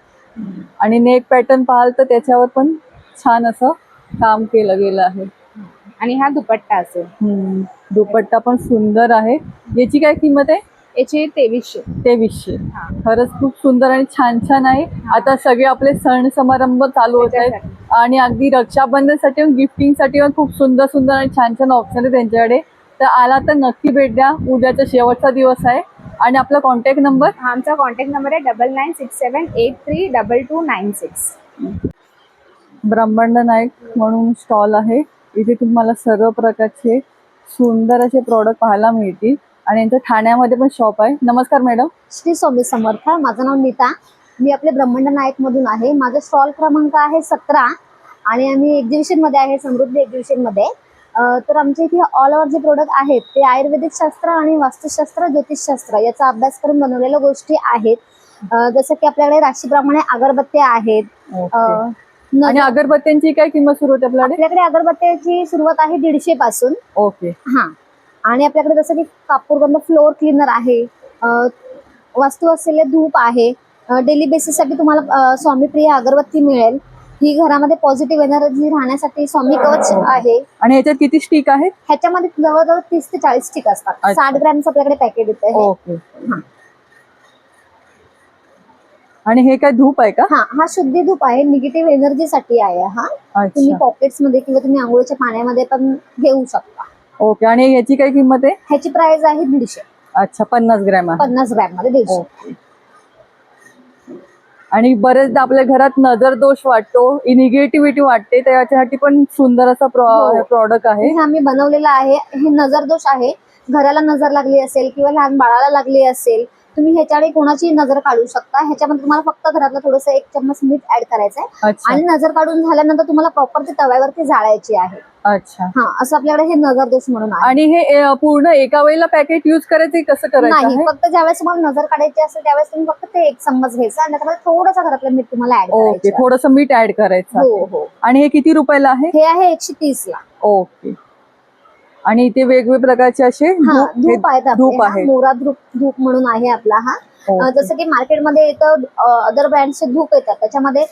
आणि नेक पॅटर्न पाहाल तर त्याच्यावर पण छान असं काम केलं गेलं आहे. आणि हा दुपट्टा असेल. दुपट्टा पण सुंदर आहे. याची काय किंमत आहे? याची 2300. 2300. खरंच खूप सुंदर आणि छान छान आहे. आता सगळे आपले सण समारंभ चालू होत आहेत आणि अगदी रक्षाबंधनसाठी गिफ्टिंगसाठी पण खूप सुंदर सुंदर आणि छान छान ऑप्शन आहे त्यांच्याकडे. तर आला तर नक्की भेट द्या. उद्याचा शेवटचा दिवस आहे. आणि आपला कॉन्टॅक्ट नंबर? आमचा कॉन्टॅक्ट नंबर आहे 9967832296. ब्रह्मांड नाईक म्हणून स्टॉल आहे. इथे तुम्हाला सर्व प्रकारचे सुंदर असे प्रॉडक्ट पाहायला मिळतील आणि यांचं ठाण्यामध्ये पण शॉप आहे. नमस्कार मॅडम. श्री स्वामी समर्थ. माझं नाव नीता. मी आपले ब्रह्मांड नायक मधून आहे. माझा स्टॉल क्रमांक आहे 17 आणि आम्ही एक्झिबिशन मध्ये आहे, समृद्धी एक्झिबिशन मध्ये. तर आमच्या इथे ऑल ओव्हर जे प्रोडक्ट आहेत ते आयुर्वेदिक शास्त्र आणि वास्तुशास्त्र, ज्योतिषशास्त्र याचा अभ्यास करून बनवलेल्या गोष्टी आहेत. जसं की आपल्याकडे राशीप्रमाणे अगरबत्त्या आहेत. आणि अगरबत्त्यांची काय किंमत सुरू होते आपल्याकडे? आपल्याकडे अगरबत्त्याची सुरुवात आहे 150 पासून. ओके. हा. आणि आपल्याकडे जसं की कापूरगंध फ्लोअर क्लीनर आहे, वास्तू असलेले धूप आहे. डेली बेसिस साठी तुम्हाला स्वामीप्रिय अगरबत्ती मिळेल. ही घरामध्ये पॉझिटिव्ह एनर्जी राहण्यासाठी स्वामी कवच आहे. आणि याच्यात किती स्टिक आहेत? ह्याच्यामध्ये जवळजवळ 30 ते 40 स्टिक असतात. 60 ग्रॅमचं आपल्याकडे पॅकेट येतं. ओके. आणि हे काय धूप आहे का? हा शुद्धी धूप आहे, निगेटिव्ह एनर्जी साठी आहे. हा तुम्ही पॉकेट्स मध्ये किंवा तुम्ही आंघोळीच्या पाण्यामध्ये पण घेऊ शकता. ओके. आणि ह्याची काय किंमत आहे? ह्याची प्राइस आहे 150. अच्छा, 50 ग्रॅम आहे. 50 ग्रॅम मध्ये 150. आणि बरेचदा आपल्या घरात नजर दोष वाटतो, निगेटिव्हिटी वाटते, त्याच्यासाठी पण सुंदर असा प्रॉडक्ट आहे. हे आम्ही बनवलेलं आहे. हे नजर दोष आहे. घराला नजर लागली असेल किंवा लहान बाळाला लागली असेल, तुम्ही ह्याच्याकडे कोणाची नजर काढू शकता. ह्याच्यामध्ये तुम्हाला फक्त घरातलं थोडंसं 1 चम्मच मीठ ऍड करायचं आहे आणि नजर काढून झाल्यानंतर तुम्हाला प्रॉपर ते तव्यावरती जाळायची आहे. अच्छा. हा, असं आपल्याकडे हे नजर दोष म्हणून आहे. आणि हे पूर्ण एका वेळेला पॅकेट युज करायचं कसं करायचं? नाही, फक्त ज्यावेळेस तुम्हाला नजर काढायची असेल त्यावेळेस तुम्ही फक्त ते 1 चम्मच घ्यायचं आणि त्याच्यामध्ये थोडंसं घरातलं मीठ तुम्हाला ऍड ओके. करायचं. थोडंसं मीठ ऍड करायचं. हो हो. आणि हे किती रुपयाला आहे? हे आहे 130 ला. ओके. आणि इथे वेगवेगळे प्रकारचे असे धूप आहेत. धूप आहे. मोरा धूप म्हणून आहे आपला हा. जसं की मार्केटमध्ये येतं अदर ब्रँडचे धूप येतात, त्याच्यामध्ये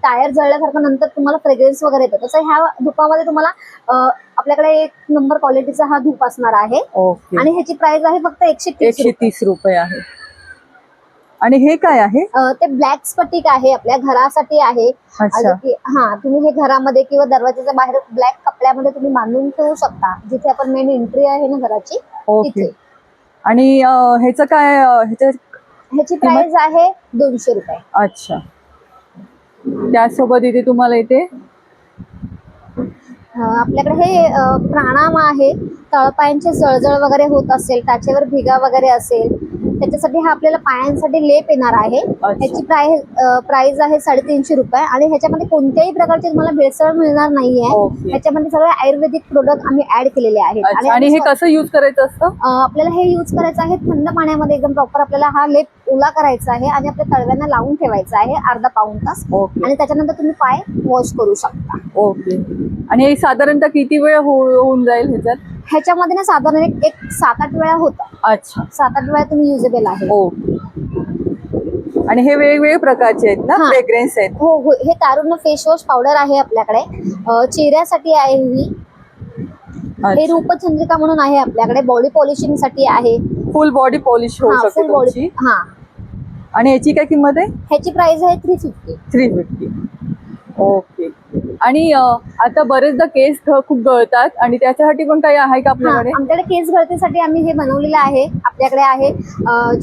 टायर जळल्यासारखं नंतर तुम्हाला फ्रेग्रन्स वगैरे येतं. तसं ह्या धुपामध्ये तुम्हाला आपल्याकडे 1 नंबर क्वालिटीचा हा धूप असणार आहे. ओके. आणि ह्याची प्राइस आहे फक्त 130 रुपये आहे. आणि हे काय आहे? ते ब्लॅक स्फटिक आहे, आपल्या घरासाठी आहे. हा, तुम्ही हे घरामध्ये किंवा दरवाजाच्या बाहेर ब्लॅक कपड्यामध्ये तुम्ही बांधून ठेवू शकता, जिथे आपण मेन एंट्री आहे ना घराची तिथे. आणि ह्याचं काय? ह्याची प्राइस आहे 200 रुपये. अच्छा. त्यासोबत इथे तुम्हाला इथे आपल्याकडे हे प्राणायाम आहे. तळपायांचे जळजळ वगैरे होत असेल, त्याच्यावर भिगा वगैरे असेल, त्याच्यासाठी हा आपल्याला पायांसाठी लेप येणार आहे. ह्याची प्राइस आहे 350 रुपये. आणि ह्याच्यामध्ये कोणत्याही प्रकारचे तुम्हाला भेसळ मिळणार नाहीये. ह्याच्यामध्ये सगळे आयुर्वेदिक प्रोडक्ट आम्ही ऍड केलेले आहेत. आणि हे कसं युज करायचं असतं? आपल्याला हे युज करायचं आहे थंड पाण्यामध्ये एकदम प्रॉपर. आपल्याला हा लेप ओला करायचा आहे आणि आपल्या तळव्यांना लावून ठेवायचा आहे अर्धा पाऊण तास. आणि त्याच्यानंतर तुम्ही पाय वॉश करू शकता. ओके. आणि हे साधारणतः किती वेळ होऊन जाईल ह्याच्यात? ह्याच्यामध्ये ना साधारण एक 7-8 वेळा होतं. अच्छा. 7-8 वेळा तुम्ही युजेबल आहे. आणि हे वेगवेगळे प्रकारचे आहेत ना, फ्रेग्रन्स आहेत? हो हो. हे तारुण्य फेस वॉश पावडर आहे आपल्याकडे, चेहऱ्यासाठी आहे ही. हे रूपचंद्रिका म्हणून आहे आपल्याकडे, बॉडी पॉलिशिंग साठी आहे. फुल बॉडी पॉलिश होऊ शकते तुमची. हा. आणि याची काय किंमत आहे? ह्याची प्राइस आहे 350. ओके. आणि आता बरेचदा केस खूप गळतात आणि त्याच्यासाठी पण काही आहे का आपल्याकडे? आमच्याकडे केस गळतीसाठी आम्ही हे बनवलेलं आहे. आपल्याकडे आहे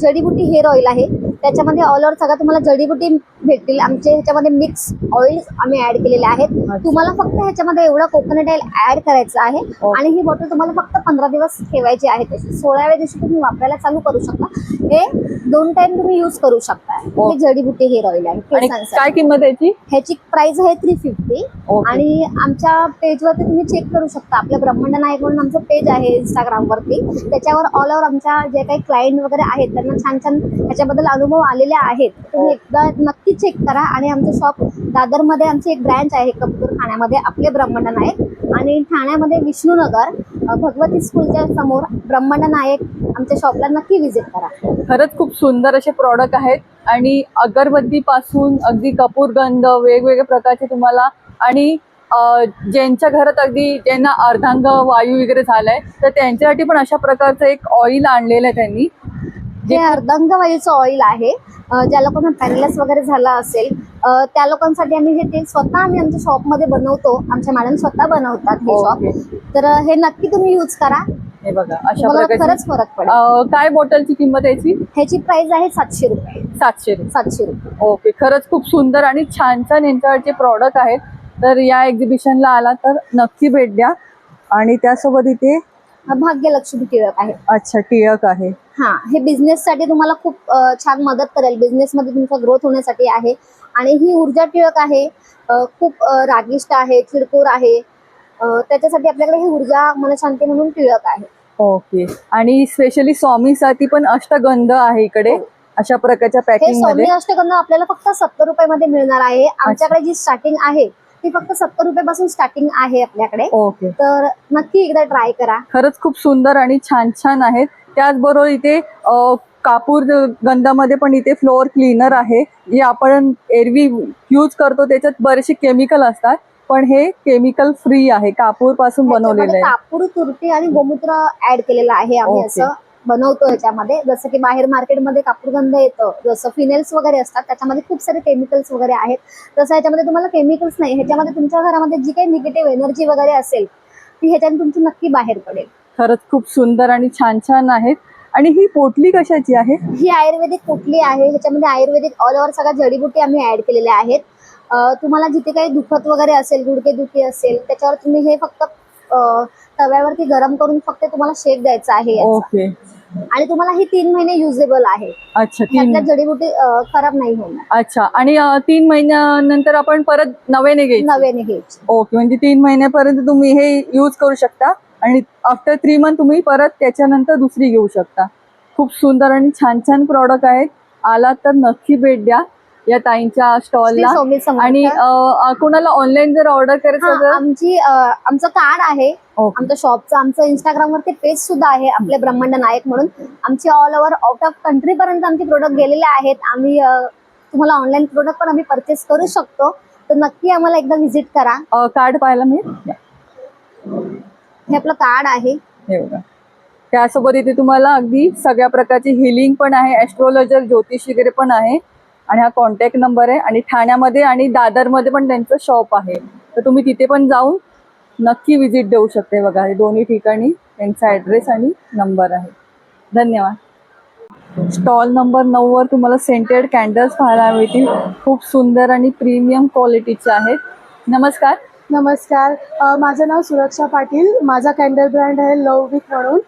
जडीबुटी हेअर ऑइल आहे. त्याच्यामध्ये ऑल ओव्हर सगळं तुम्हाला जडीबुटी भेटतील. आमचे ह्याच्यामध्ये मिक्स ऑइल आम्ही ऍड केलेले आहेत. तुम्हाला फक्त ह्याच्यामध्ये एवढं कोकोनट ऑइल ऍड करायचं आहे आणि ही बॉटल तुम्हाला फक्त 15 दिवस ठेवायची आहे. 16व्या दिवशी तुम्ही वापरायला चालू करू शकता. हे 2 टाइम तुम्ही युज करू शकता. हे जडीबुटी हेअर ऑइल आहे. काय किंमत आहे ह्याची प्राइस आहे 350. आणि आमच्या पेजवरती तुम्ही चेक करू शकता. आपल्या ब्रह्मांड नायक म्हणून आमचं पेज आहे इंस्टाग्राम वरती. त्याच्यावर ऑल ओव्हर आमच्या जे काही क्लायंट वगैरे आहेत त्यांना छान छान ह्याच्याबद्दल अनुभव आलेले आहेत. तुम्ही एकदा नक्की चेक करा. आणि आमचं शॉप दादरमध्ये आमची एक ब्रँच आहे कबूतरखान्यामध्ये, आपले ब्रह्मांड नायक. आणि ठाण्यामध्ये विष्णुनगर भगवती स्कूलच्या समोर ब्रह्मांड नायक आमच्या शॉपला नक्की व्हिजिट करा. खरंच खूप सुंदर असे प्रॉडक्ट आहेत. आणि अगरबत्ती पासून अगदी कपूरगंध वेगवेगळ्या प्रकारचे तुम्हाला. आणि ज्यांच्या घरात अगदी ज्यांना अर्धांग वायू वगैरे झालाय तर त्यांच्यासाठी पण अशा प्रकारचं एक ऑइल आणलेलं आहे त्यांनी. हे अर्धांग वायूचं ऑइल आहे. ज्या लोकांना पॅनलस वगैरे झाला असेल त्या लोकांसाठी आम्ही हे तेल स्वतः आम्ही आमच्या शॉपमध्ये बनवतो. आमच्या मॅडम स्वतः बनवतात हे शॉप. तर हे नक्की तुम्ही यूज करा. हे बघा अशा तुम्हाला प्रकारची खरंच फरक पडेल. काय बॉटलची किंमत याची? ह्याची प्राइस आहे 700 रुपये. 700 रुपये. 700 रुपये. ओके, खरंच खूप सुंदर आणि छान छान यांच्याकडचे प्रॉडक्ट आहेत. तर या एक्झिबिशनला आला तर नक्की भेट द्या. आणि त्यासोबत इथे भाग्यलक्ष्मी टिळक आहे. अच्छा टिळक आहे. हा, हे बिझनेस साठी तुम्हाला खूप छान मदत करेल. बिझनेस मध्ये तुमचा ग्रोथ होण्यासाठी आहे. आणि ही ऊर्जा टिळक आहे, खूप रागिष्ट आहे, चिडकोर आहे. त्याच्यासाठी आपल्याकडे ही ऊर्जा मनशांती म्हणून टिळक आहे. ओके, आणि स्पेशली स्वामीसाठी पण अष्टगंध आहे इकडे अशा प्रकारच्या हे पॅकिंग मध्ये. स्वामी अष्टगंध आपल्याला फक्त 70 रुपयामध्ये मिळणार आहे. आमच्याकडे जी स्टार्टिंग आहे ती फक्त 70 रुपयापासून स्टार्टिंग आहे आपल्याकडे. ओके, तर नक्की एकदा ट्राय करा. खरंच खूप सुंदर आणि छान छान आहेत. त्याचबरोबर इथे कापूर गंधामध्ये पण इथे फ्लोअर क्लीनर आहे, जे आपण एरवी यूज करतो. त्याच्यात बरेचसे केमिकल असतात, पण हे केमिकल फ्री आहे, कापूर पासून बनवलेलं ह्याच्यामध्ये आहे. कापूर, तुरटी आणि गोमूत्र ऍड केलेलं आहे. आम्ही ओके. असं बनवतो ह्याच्यामध्ये. जसं की बाहेर मार्केटमध्ये कापूरगंध येतं, जसं फिनेल्स वगैरे असतात, त्याच्यामध्ये खूप सारे केमिकल्स वगैरे आहेत. तसं ह्याच्यामध्ये तुम्हाला केमिकल्स नाही. ह्याच्यामध्ये तुमच्या घरामध्ये जी काही निगेटिव्ह एनर्जी वगैरे असेल ती ह्याच्याने तुमची नक्की बाहेर पडेल. खरंच खूप सुंदर आणि छान छान आहेत. आणि ही पोटली कशाची आहे? ही आयुर्वेदिक पोटली आहे. ह्याच्यामध्ये आयुर्वेदिक ऑल ओव्हर सगळ्या जडीबुटी आम्ही ऍड केलेल्या आहेत. तुम्हाला जिथे काही दुखत वगैरे असेल, गुडघेदुखी असेल, त्याच्यावर तुम्ही हे फक्त तव्यावरती गरम करून फक्त तुम्हाला शेक द्यायचा आहे याचा. ओके, आणि तुम्हाला ही 3 महिने युजेबल आहे. अच्छा त्यातल्या 3. जडीबुटी खराब नाही होणार. अच्छा, आणि 3 महिन्यानंतर आपण परत नव्याने घ्यायची? नव्याने घ्यायची. ओके, म्हणजे 3 महिन्यापर्यंत तुम्ही हे यूज करू शकता आणि आफ्टर 3 मंथ तुम्ही परत त्याच्यानंतर दुसरी घेऊ शकता. खूप सुंदर आणि छान छान प्रॉडक्ट आहेत. आलात तर नक्की भेट द्या या ताईंच्या श्री स्टॉलला. स्वामी समर्थ. आणि कोणाला ऑनलाईन जर ऑर्डर करायचं हा, तर? आमचं कार्ड आहे, ओके. आमच्या शॉपचं. आमचं इंस्टाग्रामवरती पेज सुद्धा आहे आपले ब्रह्मांड नायक म्हणून. आमचे all over out of country पर्यंत आमचे प्रोडक्ट गेलेले आहेत. आम्ही तुम्हाला ऑनलाईन प्रोडक्ट पण आम्ही परचेस करू शकतो. तर नक्की आम्हाला एकदा व्हिजिट करा. कार्ड पाहायला मिळेल. हे आपलं कार्ड आहे. हे बघा, त्यासोबत इथे तुम्हाला अगदी सगळ्या प्रकारची हिलिंग पण आहे, ॲस्ट्रोलॉजर, ज्योतिष वगैरे पण आहे. आणि हा कॉन्टॅक्ट नंबर आहे. आणि ठाण्यामध्ये आणि दादरमध्ये पण त्यांचं शॉप आहे, तर तुम्ही तिथे पण जाऊन नक्की व्हिजिट देऊ शकते. बघा, हे दोन्ही ठिकाणी त्यांचा ॲड्रेस आणि नंबर आहे. धन्यवाद. स्टॉल नंबर 9 वर तुम्हाला सेंटेड कॅन्डल्स पाहायला मिळतील. खूप सुंदर आणि प्रीमियम क्वालिटीचे आहेत. नमस्कार. नमस्कार, माझं नाव सुरक्षा पाटील. माझा कॅन्डल ब्रँड आहे लव विक म्हणून.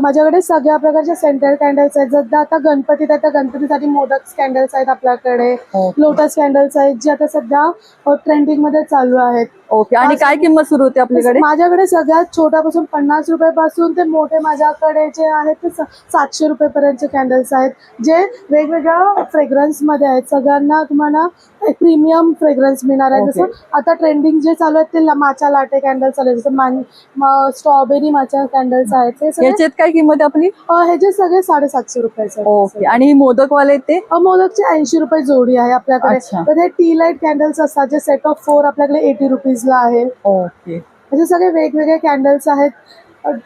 माझ्याकडे सगळ्या प्रकारच्या सेंटर कॅन्डल्स आहेत. जर आता गणपतीत आहे तर गणपतीसाठी मोदक कॅन्डल्स आहेत आपल्याकडे. लोटस कॅन्डल्स आहेत जे आता सध्या ट्रेंडिंगमध्ये चालू आहेत. ओके, आणि काय किंमत सुरू होते आपल्याकडे? माझ्याकडे सगळ्यात छोट्यापासून 50 रुपयापासून ते मोठे माझ्याकडे जे आहेत ते 700 रुपयेपर्यंतचे कॅन्डल्स आहेत, जे वेगवेगळ्या फ्रेग्रन्समध्ये आहेत. सगळ्यांना तुम्हाला एक प्रीमियम फ्रेग्रन्स मिळणार आहे. जसं आता ट्रेंडिंग जे चालू आहेत ते माचा लाटे कॅन्डल चालू आहेत, जसं स्ट्रॉबेरी माचा कॅन्डल्स आहेत. ते सगळे याच्यात काय किंमत आहे आपली? ह्याचे सगळे 750 रुपयाचे. ओके, आणि मोदकवाले ते? मोदकचे 80 रुपये जोडी आहे आपल्याकडे. तर हे टी लाईट कॅन्डल्स असतात जे सेट ऑफ 4 आपल्याकडे 80 रुपीजला आहे. ओके, असे सगळे वेगवेगळे कॅन्डल्स आहेत.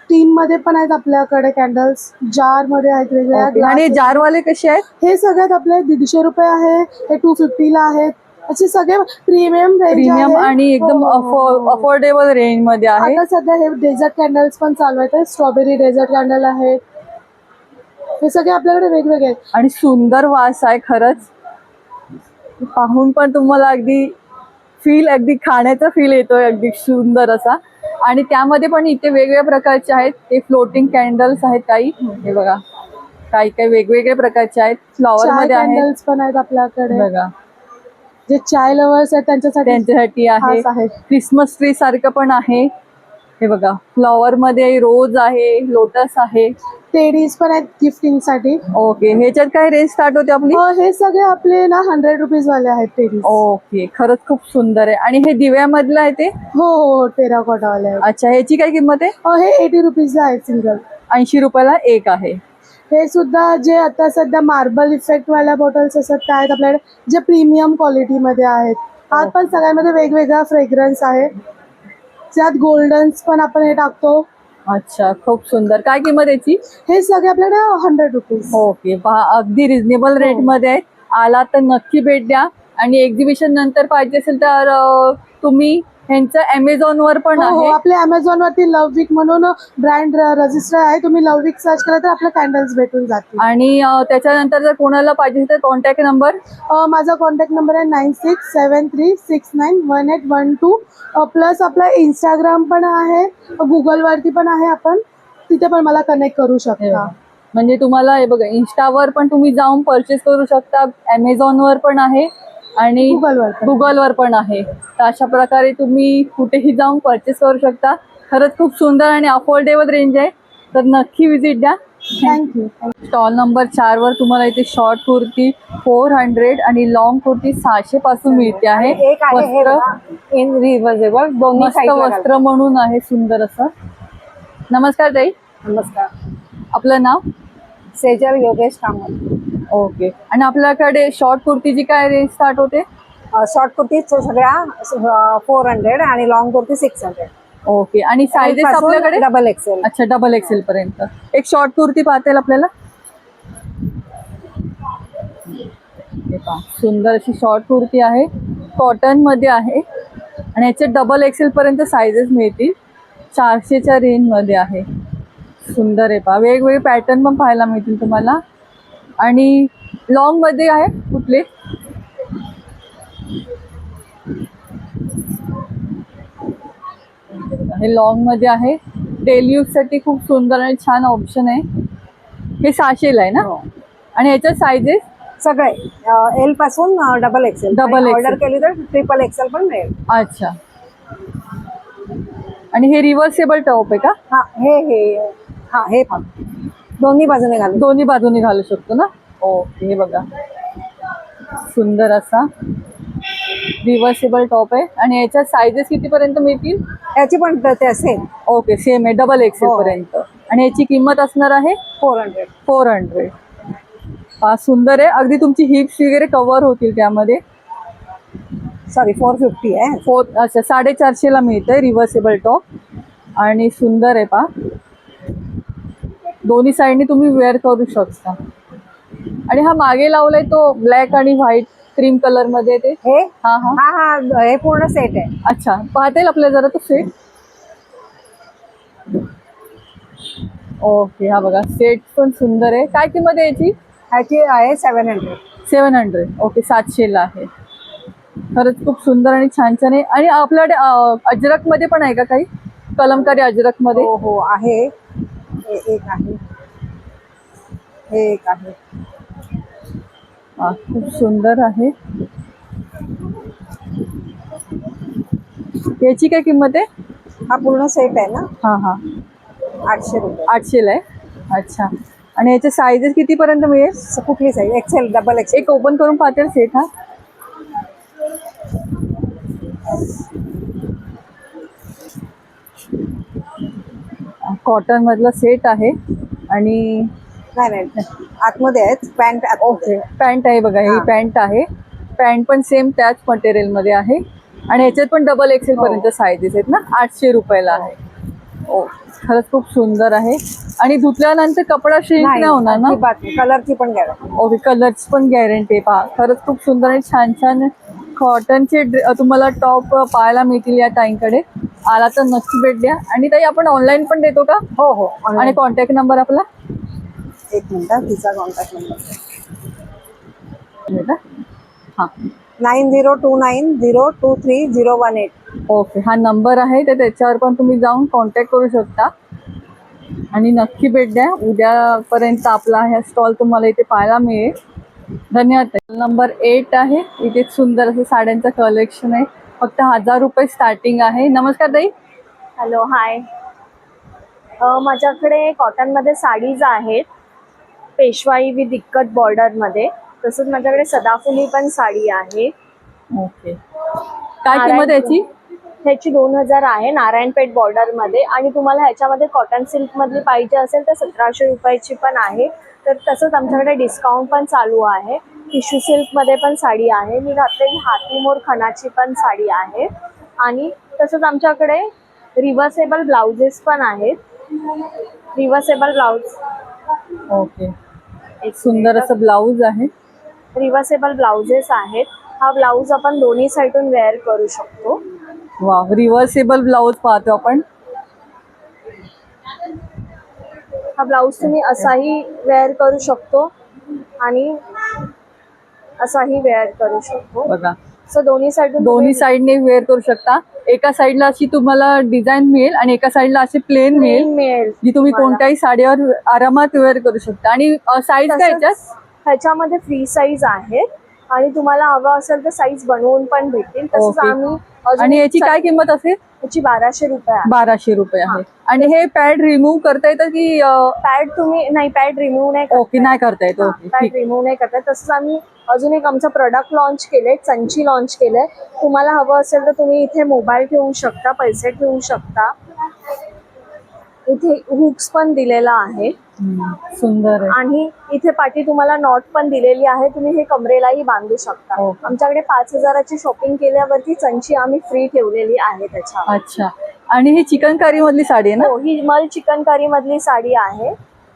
टीन मध्ये पण आहेत आपल्याकडे कॅन्डल्स, जार मध्ये आहेत वेगवेगळ्या. आणि जारवाले कसे आहेत? हे सगळ्यात आपले 150 रुपये आहे, हे 250 ला आहेत. असे सगळे प्रीमियम आणि एकदम अफोर्डेबल रेंज मध्ये आहे. आता सध्या हे डेझर्ट कॅन्डल्स पण चालू आहेत. स्ट्रॉबेरी डेझर्ट कॅन्डल आहेत. हे सगळे आपल्याकडे वेगवेगळे आहेत. आणि सुंदर वास आहे खरंच. पाहून पण तुम्हाला अगदी अगदी खाण्याचा फील येतोय, अगदी सुंदर असा. आणि त्यामध्ये पण इथे वेगवेगळ्या प्रकारचे आहेत. ते फ्लोटिंग कॅन्डल्स आहेत काही. हे बघा, काही वेगवेगळ्या प्रकारचे आहेत. फ्लॉवर मध्ये कॅन्डल्स पण आहेत आपल्याकडे. बघा, जे चाय लवर्स आहेत त्यांच्यासाठी आहे. क्रिसमस ट्री सारखं पण आहे. हे बघा, फ्लॉवर मध्ये रोज आहे, लोटस आहे. टेडीज पण आहेत गिफ्टिंग साठी. ओके, ह्याच्यात काय रेंज स्टार्ट होते आपली? हे सगळे आपले ना 100 रुपीज वाले आहेत टेडीज. ओके, खरंच खूप सुंदर आहे. आणि हे दिव्यामधलं आहे ते? हो, टेराकोटा वाले आहेत. अच्छा, ह्याची काय किंमत आहे? हे 80 रुपीजला आहे सिंगल. 80 रुपयाला एक आहे. हे सुद्धा जे आता सध्या मार्बल इफेक्ट वाल्या बॉटल्स असतात त्या आहेत आपल्याकडे, जे प्रीमियम क्वालिटीमध्ये आहेत. आज पण सगळ्यांमध्ये वेगवेगळा फ्रेग्रन्स आहे. त्यात गोल्डन्स पण आपण हे टाकतो. अच्छा, खूप सुंदर. काय किंमत याची? हे सगळे आपल्याकडे 100 रुपीज. ओके, पहा, अगदी रिझनेबल रेट मध्ये आहे. आला तर नक्की भेट द्या. आणि एक्झिबिशन नंतर पाहिजे असेल तर तुम्ही ह्यांचं Amazon वर पण हो, आहे. आपल्या अमेझॉन वरती लव वीक म्हणून ब्रँड रजिस्टर आहे. तुम्ही लव वीक सर्च केलं तर आपल्या कॅन्डल्स भेटून जातील. आणि त्याच्यानंतर जर कोणाला पाहिजे तर कॉन्टॅक्ट नंबर. माझा कॉन्टॅक्ट नंबर आहे 9673691812. प्लस आपला इंस्टाग्राम पण आहे, गुगल वरती पण आहे, आपण तिथे पण मला कनेक्ट करू शकता. म्हणजे तुम्हाला हे बघा इंस्टावर पण तुम्ही जाऊन परचेस करू शकता, Amazon वर पण आहे आणि गुगलवर पण आहे. तर अशा प्रकारे तुम्ही कुठेही जाऊन परचेस करू शकता. खरंच खूप सुंदर आणि अफोर्डेबल रेंज आहे, तर नक्की विजिट द्या. थँक्यू. स्टॉल नंबर 4 वर तुम्हाला इथे शॉर्ट कुर्ती 400 आणि लॉंग कुर्ती 600 पासून मिळते आहे. वस्त्र इन रिव्हर्सेबल दोन्ही मस्त साईडला वस्त्र म्हणून आहे, सुंदर असं. नमस्कार ताई, नमस्कार. आपलं नाव? सेजल योगेश कामत. ओके. आणि आपल्याकडे शॉर्ट कुर्तीची काय रेंज स्टार्ट होते? शॉर्ट कुर्ती सगळ्या 400 आणि लॉंग कुर्ती 600. ओके. आणि सायझेस आपल्याकडे डबल एक्सेल. अच्छा, डबल एक्सेल पर्यंत. एक शॉर्ट कुर्ती पाहता येईल आपल्याला. हे पहा, सुंदर अशी शॉर्ट कुर्ती आहे, कॉटन मध्ये आहे आणि याचे डबल एक्सेल पर्यंत सायझेस मिळतील. 400च्या रेंज मध्ये आहे. सुंदर आहे पहा, वेगवेगळे पॅटर्न पण पाहायला मिळतील तुम्हाला. आणि लॉंग मध्ये आहे कुठले? हे लॉंग मध्ये आहे, डेली यूज साठी खूप सुंदर आणि छान ऑप्शन आहे. हे 600ला आहे ना? आणि याच्यात सायझेस सगळे एल पासून डबल एक्सेल. डबल ऑर्डर केली तर ट्रिपल एक्सेल पण मिळेल. अच्छा. आणि हे रिव्हर्सेबल टॉप आहे का? हा, हे दोन्ही बाजूने घालू. दोन्ही बाजूने घालू शकतो ना? ओके. हे बघा, सुंदर असा रिव्हर्सेबल टॉप आहे. आणि याच्यात सायझेस कितीपर्यंत मिळतील? याची पण ते सेम. ओके, सेम आहे, डबल एक्सेल पर्यंत. आणि याची किंमत असणार आहे 400. हा, सुंदर आहे, अगदी तुमची हिप्स वगैरे कव्हर होतील त्यामध्ये. सॉरी 450 आहे. अच्छा, 450ला मिळतंय रिव्हर्सेबल टॉप आणि सुंदर आहे पहा. दोन्ही साईडनी तुम्ही वेअर करू शकता. आणि हा मागे लावलाय तो ब्लॅक आणि व्हाईट क्रीम कलर मध्ये ते हे हा हा हा हा हे पूर्ण सेट आहे. अच्छा, पाहता येईल आपल्याला जरा तो सेट. ओके. हा बघा, सेट पण सुंदर आहे. काय किंमत आहे याची? ह्याची आहे 700. ओके, 700ला आहे. खरंच खूप सुंदर आणि छान छान आहे. आणि आपल्याकडे अजरक मध्ये पण आहे का काही? कलमकारी अजरक मध्ये? हो आहे. हे एक आहे, हे एक आहे. खूप सुंदर आहे. याची काय किंमत आहे? हा पूर्ण सेट आहे ना? हा हा, 800 रुपये. 800ला आहे. अच्छा. आणि याचे साईजेस कितीपर्यंत मिळेल? कुठली साईज? XL, double XL. एक ओपन करून पाहते सेट. हा कॉटन मधला सेट आहे. आणि नाही आतमध्ये आहेत पॅन्ट. ओके, पॅन्ट आहे बघा, ही पॅन्ट आहे. पॅन्ट पण सेम त्याच मटेरियल मध्ये आहे. आणि ह्याच्यात पण डबल एक्सेल पर्यंत साईजेस आहेत ना? 800 रुपयाला आहे. ओ, खरंच खूप सुंदर आहे. आणि धुतल्यानंतर कपडा श्रिंक नाही होणार ना? कलरची पण गॅरंटी. ओके, कलरची पण गॅरंटी आहे. पहा, खरंच खूप सुंदर आणि छान छान कॉटनचे तुम्हाला टॉप पाहायला मिळतील या ताईंकडे. आला तर नक्की भेट द्या. आणि ताई, आपण ऑनलाईन पण देतो का? हो. आणि कॉन्टॅक्ट नंबर आपला? एक मिनिट, तिचा कॉन्टॅक्ट नंबर हां, 9029023018. ओके. हा नंबर आहे, तर त्याच्यावर पण तुम्ही जाऊन कॉन्टॅक्ट करू शकता. आणि नक्की भेट द्या. उद्यापर्यंत आपला हा स्टॉल तुम्हाला इथे पाहायला मिळेल. धन्यवाद. नंबर 8 आहे. इथे सुंदर असं साड्यांचं कलेक्शन आहे. फक्त 1000 रुपये स्टार्टिंग आहे. नमस्कार ताई. हॅलो, हाय. माझ्याकडे कॉटनमध्ये साडीज आहेत, पेशवाई विथ इक्कत बॉर्डरमध्ये. तसंच माझ्याकडे सदाफुली पण साडी आहे. ओके. काय किंमत याची? ह्याची 2000 आहे, नारायणपेठ बॉर्डरमध्ये. आणि तुम्हाला ह्याच्यामध्ये कॉटन सिल्कमधली पाहिजे असेल तर 1700 रुपयाची पण आहे. तर तसंच आमच्याकडे डिस्काउंट पण चालू आहे. टिश्यू सिल्कमध्ये पण साडी आहे. मी घातलेली हातीमोर खणाची पण साडी आहे. आणि तसंच आमच्याकडे रिव्हर्सेबल ब्लाउजेस पण आहेत. Reversible blouse. ओके, एक सुंदर असं ब्लाऊज आहे. रिव्हर्सेबल ब्लाउजेस आहेत. हा ब्लाऊज आपण दोन्ही साईडून वेअर करू शकतो. वा, रिव्हर्सेबल ब्लाऊज पाहतो आपण. हा ब्लाऊज तुम्ही असाही वेअर करू शकतो आणि असाही वेअर करू शकतो. बघा, सो दोन्ही साईडने वेअर करू शकता. एका साईडला अशी तुम्हाला डिझाईन मिळेल आणि एका साईडला अशी प्लेन मिळेल, मिळेल जी तुम्ही तुम्हाला. कोणत्याही साडीवर आरामात वेअर करू शकता. आणि साईज काय याच्यात? ह्याच्यामध्ये फ्री साईज आहे आणि तुम्हाला हवं असेल तर साईज बनवून पण भेटेल. तसंच ओके. आम्ही अजून आणि याची काय किंमत असेल? याची 1200 रुपये आहे. 1200 रुपये आहे. आणि हे पॅड रिमूव्ह करता येतं की पॅड तुम्ही नाही, पॅड रिमूव्ह नाही ओके, नाही करता येत. ओके, पॅड ठीक. रिमूव्ह नाही करता. तसंच आम्ही अजून एक आमचं प्रोडक्ट लॉन्च केलंय, संची लॉन्च केलंय. तुम्हाला हवं असेल तर तुम्ही इथे मोबाईल ठेवू शकता, पैसे ठेवू शकता. इथे हुक्स पण दिलेला आहे सुंदर आहे. आणि इथे पाठी तुम्हाला नॉट पण दिलेली आहे, तुम्ही हे कमरेलाही बांधू शकता. ओके. आमच्याकडे 5000ची शॉपिंग केल्यावरती संची आम्ही फ्री ठेवलेली आहे त्याच्यावर. अच्छा. आणि ही चिकनकारी मधली साडी आहे ना? हो, ही मल चिकनकारी मधली साडी आहे.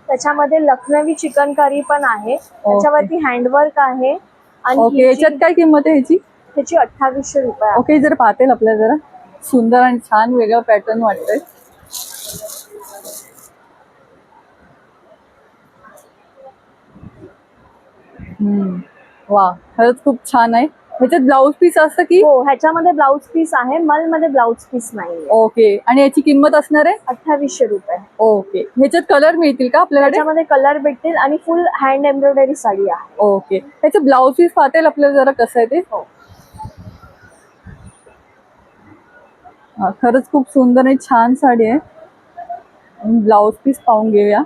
त्याच्यामध्ये लखनवी चिकनकारी पण आहे, त्याच्यावरती हँडवर्क आहे. आणि ओके, याच्यात काय किंमत आहे ह्याची? त्याची 2800 रुपये आहे. ओके, जर पाहतेल आपल्याला जरा सुंदर आणि छान वेगळं पॅटर्न वाटतंय. वा, खरंच खूप छान आहे. ह्याच्यात ब्लाऊज पीस असतं की? हो, ह्याच्यामध्ये ब्लाऊज पीस आहे, मल मध्ये ब्लाऊज पीस नाही. ओके. आणि याची किंमत असणार आहे 2800 रुपये. ओके. ह्याच्यात कलर मिळतील का आपल्याकडे? त्याच्यामध्ये कलर भेटतील आणि फुल हँड एम्ब्रॉयडरी साडी आहे. ओके. ह्याचं ब्लाऊज पीस पाहतेल आपल्याला जरा कसं आहे ते? खरंच खूप सुंदर आणि छान साडी आहे. ब्लाऊज पीस पाहून घेऊया.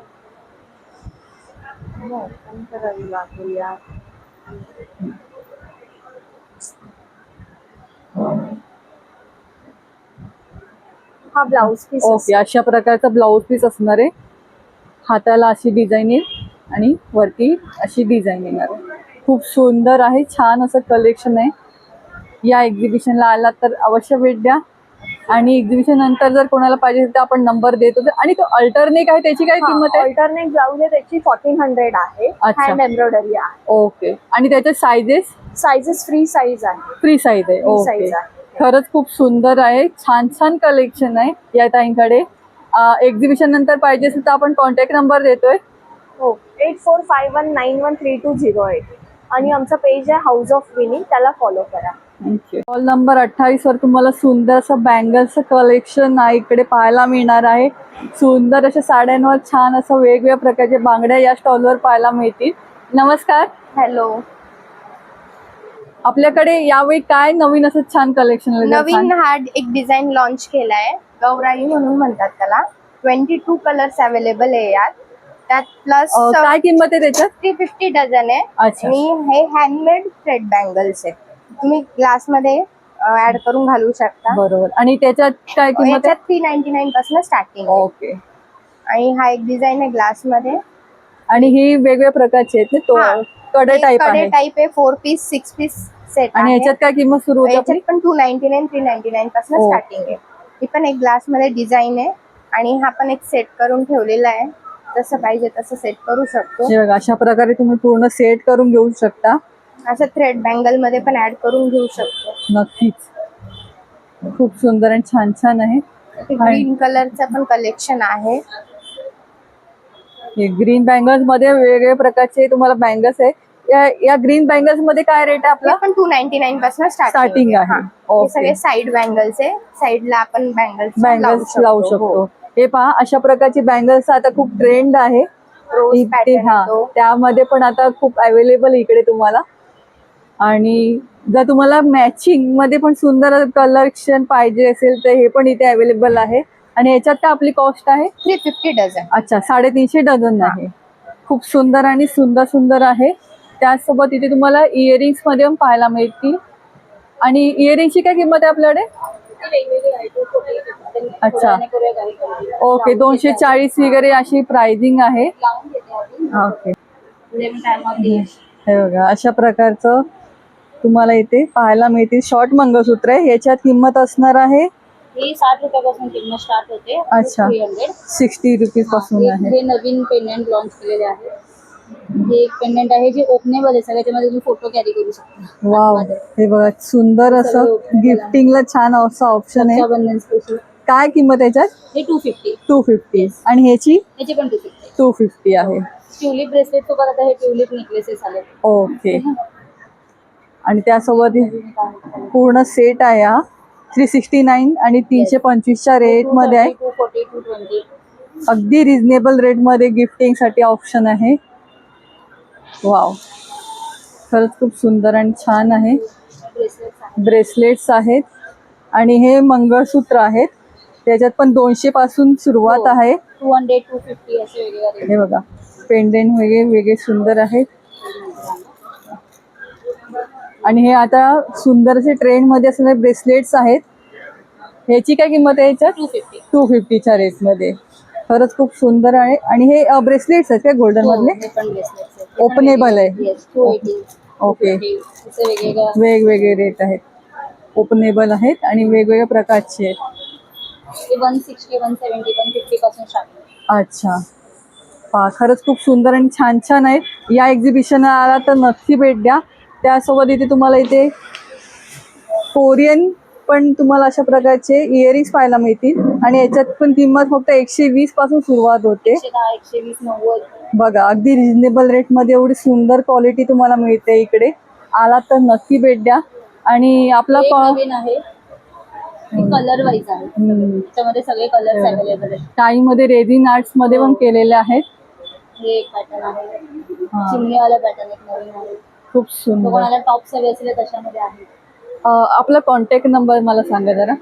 हा ब्लाऊज पीस. ओके, अशा प्रकारचा ब्लाऊज पीस असणार आहे. हाताला अशी डिझाईन येईल आणि वरती अशी डिझाईन येणार आहे. खूप सुंदर आहे, छान असं कलेक्शन आहे. या एक्झिबिशनला आलात तर अवश्य भेट द्या. आणि एक्झिबिशन नंतर जर कोणाला पाहिजे तर आपण नंबर देतो. आणि तो अल्टरनेक आहे, त्याची काय किंमत आहे? अल्टरनेट ब्लाऊज आहे, त्याची 1400 आहे. अच्छा. हँड एम्ब्रॉयडरी आहे. ओके. आणि त्याचे साइजेस फ्री साईज आहे. फ्री साईज आहे. Free okay. size आहे. खरंच खूप सुंदर आहे, छान छान कलेक्शन आहे या ताईंकडे. एक्झिबिशन नंतर पाहिजे असेल तर आपण कॉन्टॅक्ट नंबर देतोय. हो, 8451913208. आणि आमचा पेज आहे हाऊस ऑफ विनिंग, त्याला फॉलो करा. थँक्यू. स्टॉल नंबर 28 वर तुम्हाला सुंदर असं बँगल्सचं कलेक्शन इकडे पाहायला मिळणार आहे. सुंदर अशा साड्यांवर छान असं वेगवेगळ्या प्रकारच्या बांगड्या या स्टॉलवर पाहायला मिळतील. नमस्कार. हॅलो. आपल्याकडे यावेळी काय नवीन असं छान कलेक्शन? नवीन हा एक डिझाइन लॉन्च केलाय, गौराई म्हणून म्हणतात त्याला. 22 कलर्स अवेलेबल आहे यात. त्यात प्लस काय किंमत आहे त्याच्यात? 350 डझन आहे. अच्छा. आणि हे हँडमेड थ्रेड बँगल्स आहे, तुम्ही ग्लास मध्ये ऍड करून घालू शकता. बरोबर. आणि त्याच्यात काय किंमत आहे? याच्यात 399 पासून स्टार्टिंग. ओके. आणि हा एक डिझाइन आहे ग्लास मध्ये. आणि ही वेगवेगळ्या प्रकारची आहेत तो कडे टाईप आहे. कडे टाईप आहे, 4 पीस 6 पीस सेट. आणि याच्यात काय किंमत सुरू होते आपली? याच्यात पण 299 399 पासून स्टार्टिंग आहे. ही पण एक ग्लास मध्ये डिझाईन आहे. आणि हा पण एक सेट करून ठेवलेला आहे, जसं पाहिजे तसं सेट करू शकतो. हे बघा, अशा प्रकारे तुम्ही पूर्ण सेट करून घेऊ शकता. असं थ्रेड बँगल मध्ये पण ऍड करून घेऊ शकतो. नक्कीच, खूप सुंदर आणि छान छान आहे. ग्रीन कलरचं पण कलेक्शन आहे. हे ग्रीन बँगल्स मध्ये वेगवेगळ्या प्रकारचे तुम्हाला बँगल्स आहे. या ग्रीन बँगल्स मध्ये काय रेट आहे आपला? पण 299 पासून स्टार्टिंग आहे. हे सगळे साइड बँगल्स आहे, साइडला आपण बँगल्स लावू शकतो. हे पहा, अशा प्रकारची बँगल्स आता खूप ट्रेंड आहे. त्यामध्ये पण आता खूप अवेलेबल इकडे तुम्हाला. आणि जर तुम्हाला मॅचिंग मध्ये पण सुंदर कलेक्शन पाहिजे असेल तर हे पण इथे अवेलेबल आहे. आणि याच्यात काय आपली कॉस्ट आहे? 350 डझन. अच्छा, 350 डझन आहे. खूप सुंदर आणि सुंदर सुंदर आहे. त्याचसोबत इथे तुम्हाला इयरिंग्स मध्ये पण पाहायला मिळतील. आणि इयरिंगची काय किंमत आहे आपल्याकडे? अच्छा, ओके. 240 वगैरे अशी प्राइसिंग आहे. ओके. हे बघा, अशा प्रकारचं तुम्हाला इथे पाहायला मिळतील. शॉर्ट मंगळसूत्र आहे, याच्यात किंमत असणार आहे हे 60 रुपयापासून किंमत स्टार्ट होते. अच्छा, 60 रुपीज पासून आहे. हे नवीन पेंडंट लॉन्च केलेले आहे. हे एक पेंडंट आहे जे ओपनेबल आहे, सगळ्याच्यामध्ये तुम्ही फोटो कॅरी करू शकता. वाव, हे बघा सुंदर असं सगळं open गिफ्टिंगला छान असं ऑप्शन आहे. रक्षाबंधन स्पेशल. काय किंमत आहे याच्यात? हे 250. 250. आणि ह्याची याचे पण 250. 250 आहे. ट्युलिप ब्रेसलेट सोबत आता हे ट्युलिप नेकलेसेस आले. ओके. आणि त्यासोबत पूर्ण सेट आहे हा 369 आणि 325च्या रेट मध्ये आहे. 240, 220. अगदी रिझनेबल रेट मध्ये गिफ्टिंग साठी ऑप्शन आहे. वाव, खरंच खूप सुंदर आणि छान आहे. ब्रेसलेट्स आहे. ब्रेसलेट्स आहेत आणि हे मंगळसूत्र आहेत. त्याच्यात पण 200 पासून सुरुवात आहे. 200, 250 असे वेगवेगळे रेट. हे बघा, पेंडेंट वेगळे वेगळे सुंदर आहेत. आणि हे आता सुंदरसे ट्रेंड मध्ये असणारे ब्रेसलेट्स आहेत. ह्याची काय किंमत आहे याच्यात? 250. 250च्या रेट मध्ये. खरंच खूप सुंदर आहे. आणि हे ब्रेसलेट्स आहेत काय गोल्डन मधले? हे पण ब्रेसलेट्स आहेत. ओपनेबल आहे. Yes, 280. ओके. असे वेगवेगळ्या वेगवेगळे रेट आहेत. ओपनेबल आहेत आणि वेगवेगळ्या प्रकारचे आहेत. हे 160, 170, 150 पासून स्टार्ट. अच्छा. पहा, खरंच खूप सुंदर आणि छान छान आहेत. या एक्झिबिशनला आला तर नक्की भेट द्या. त्यासोबत इथे तुम्हाला इथे कोरियन पण तुम्हाला अशा प्रकारचे इयरिंग्स पाहायला मिळतील. आणि याच्यात पण किंमत फक्त 120 पासून सुरुवात होते. 110, 120, 90. बघा, अगदी रिजनेबल रेट मध्ये एवढी सुंदर क्वालिटी तुम्हाला मिळते इकडे. आला तर नक्की भेट द्या. आणि आपला हे नवीन आहे. कलर वाईज आहे. त्याच्यामध्ये सगळे कलर्स अवेलेबल आहेत. टाईमध्ये रेझिन आर्ट्स मध्ये पण केलेले आहेत. हे एक पॅटर्न आहे. चिमणीवाला पॅटर्न एक नवीन आहे. खूप तो सुंदर. कोणाला टॉप्स हवे असले तशामध्ये आहे. आपला कॉन्टॅक्ट नंबर मला सांगा जरा.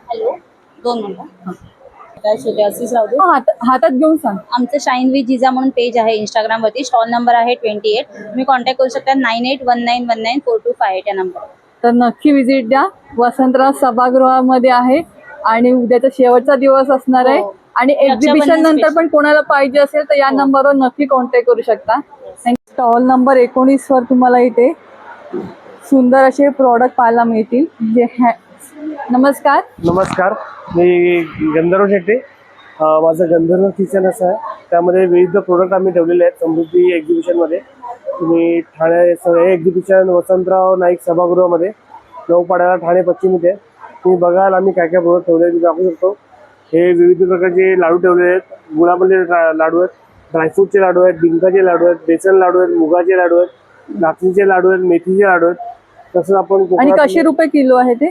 हॅलो, 2 मिनिटं. काय छोटे असेच राहू दे. हातात घेऊन सांग. आमचं शाईन विथ जिजा म्हणून पेज आहे इंस्टाग्रामवरती. स्टॉल नंबर आहे 28. तुम्ही कॉन्टॅक्ट करू शकता 9819194258 या नंबर. तर नक्की विजिट द्या. वसंतराव सभागृहामध्ये आहे आणि उद्याचा शेवटचा दिवस असणार आहे. हो. आणि एक्झिबिशन रक्षाबंधन नंतर special. पण कोणाला पाहिजे असेल तर या नंबरवर नक्की कॉन्टॅक्ट करू शकता. स्टॉल नंबर 19 वर तुम्हाला इथे सुंदर असे प्रोडक्ट पाहायला मिळतील. जे नमस्कार. नमस्कार, मी गंधर्व शेट्टे. माझं गंधर्व किचन असं आहे. त्यामध्ये विविध प्रोडक्ट आम्ही ठेवलेले आहेत समृद्धी एक्झिबिशनमध्ये. तुम्ही ठाणे हे एक्झिबिशन वसंतराव नाईक सभागृहामध्ये 9 पाड्याला ठाणे पश्चिम इथे. तुम्ही बघाल आम्ही काय काय प्रोडक्ट ठेवले तुम्ही दाखवू शकतो. हे विविध प्रकारचे लाडू ठेवलेले आहेत. गुळामधले लाडू आहेत, ड्रायफ्रूटचे लाडू आहेत, डिंकाचे लाडू आहेत, बेसन लाडू आहेत, मुगाचे लाडू आहेत, नाचणीचे लाडू आहेत, मेथीचे लाडू आहेत. तसंच आपण आणि कसे रुपये किलो आहे ते?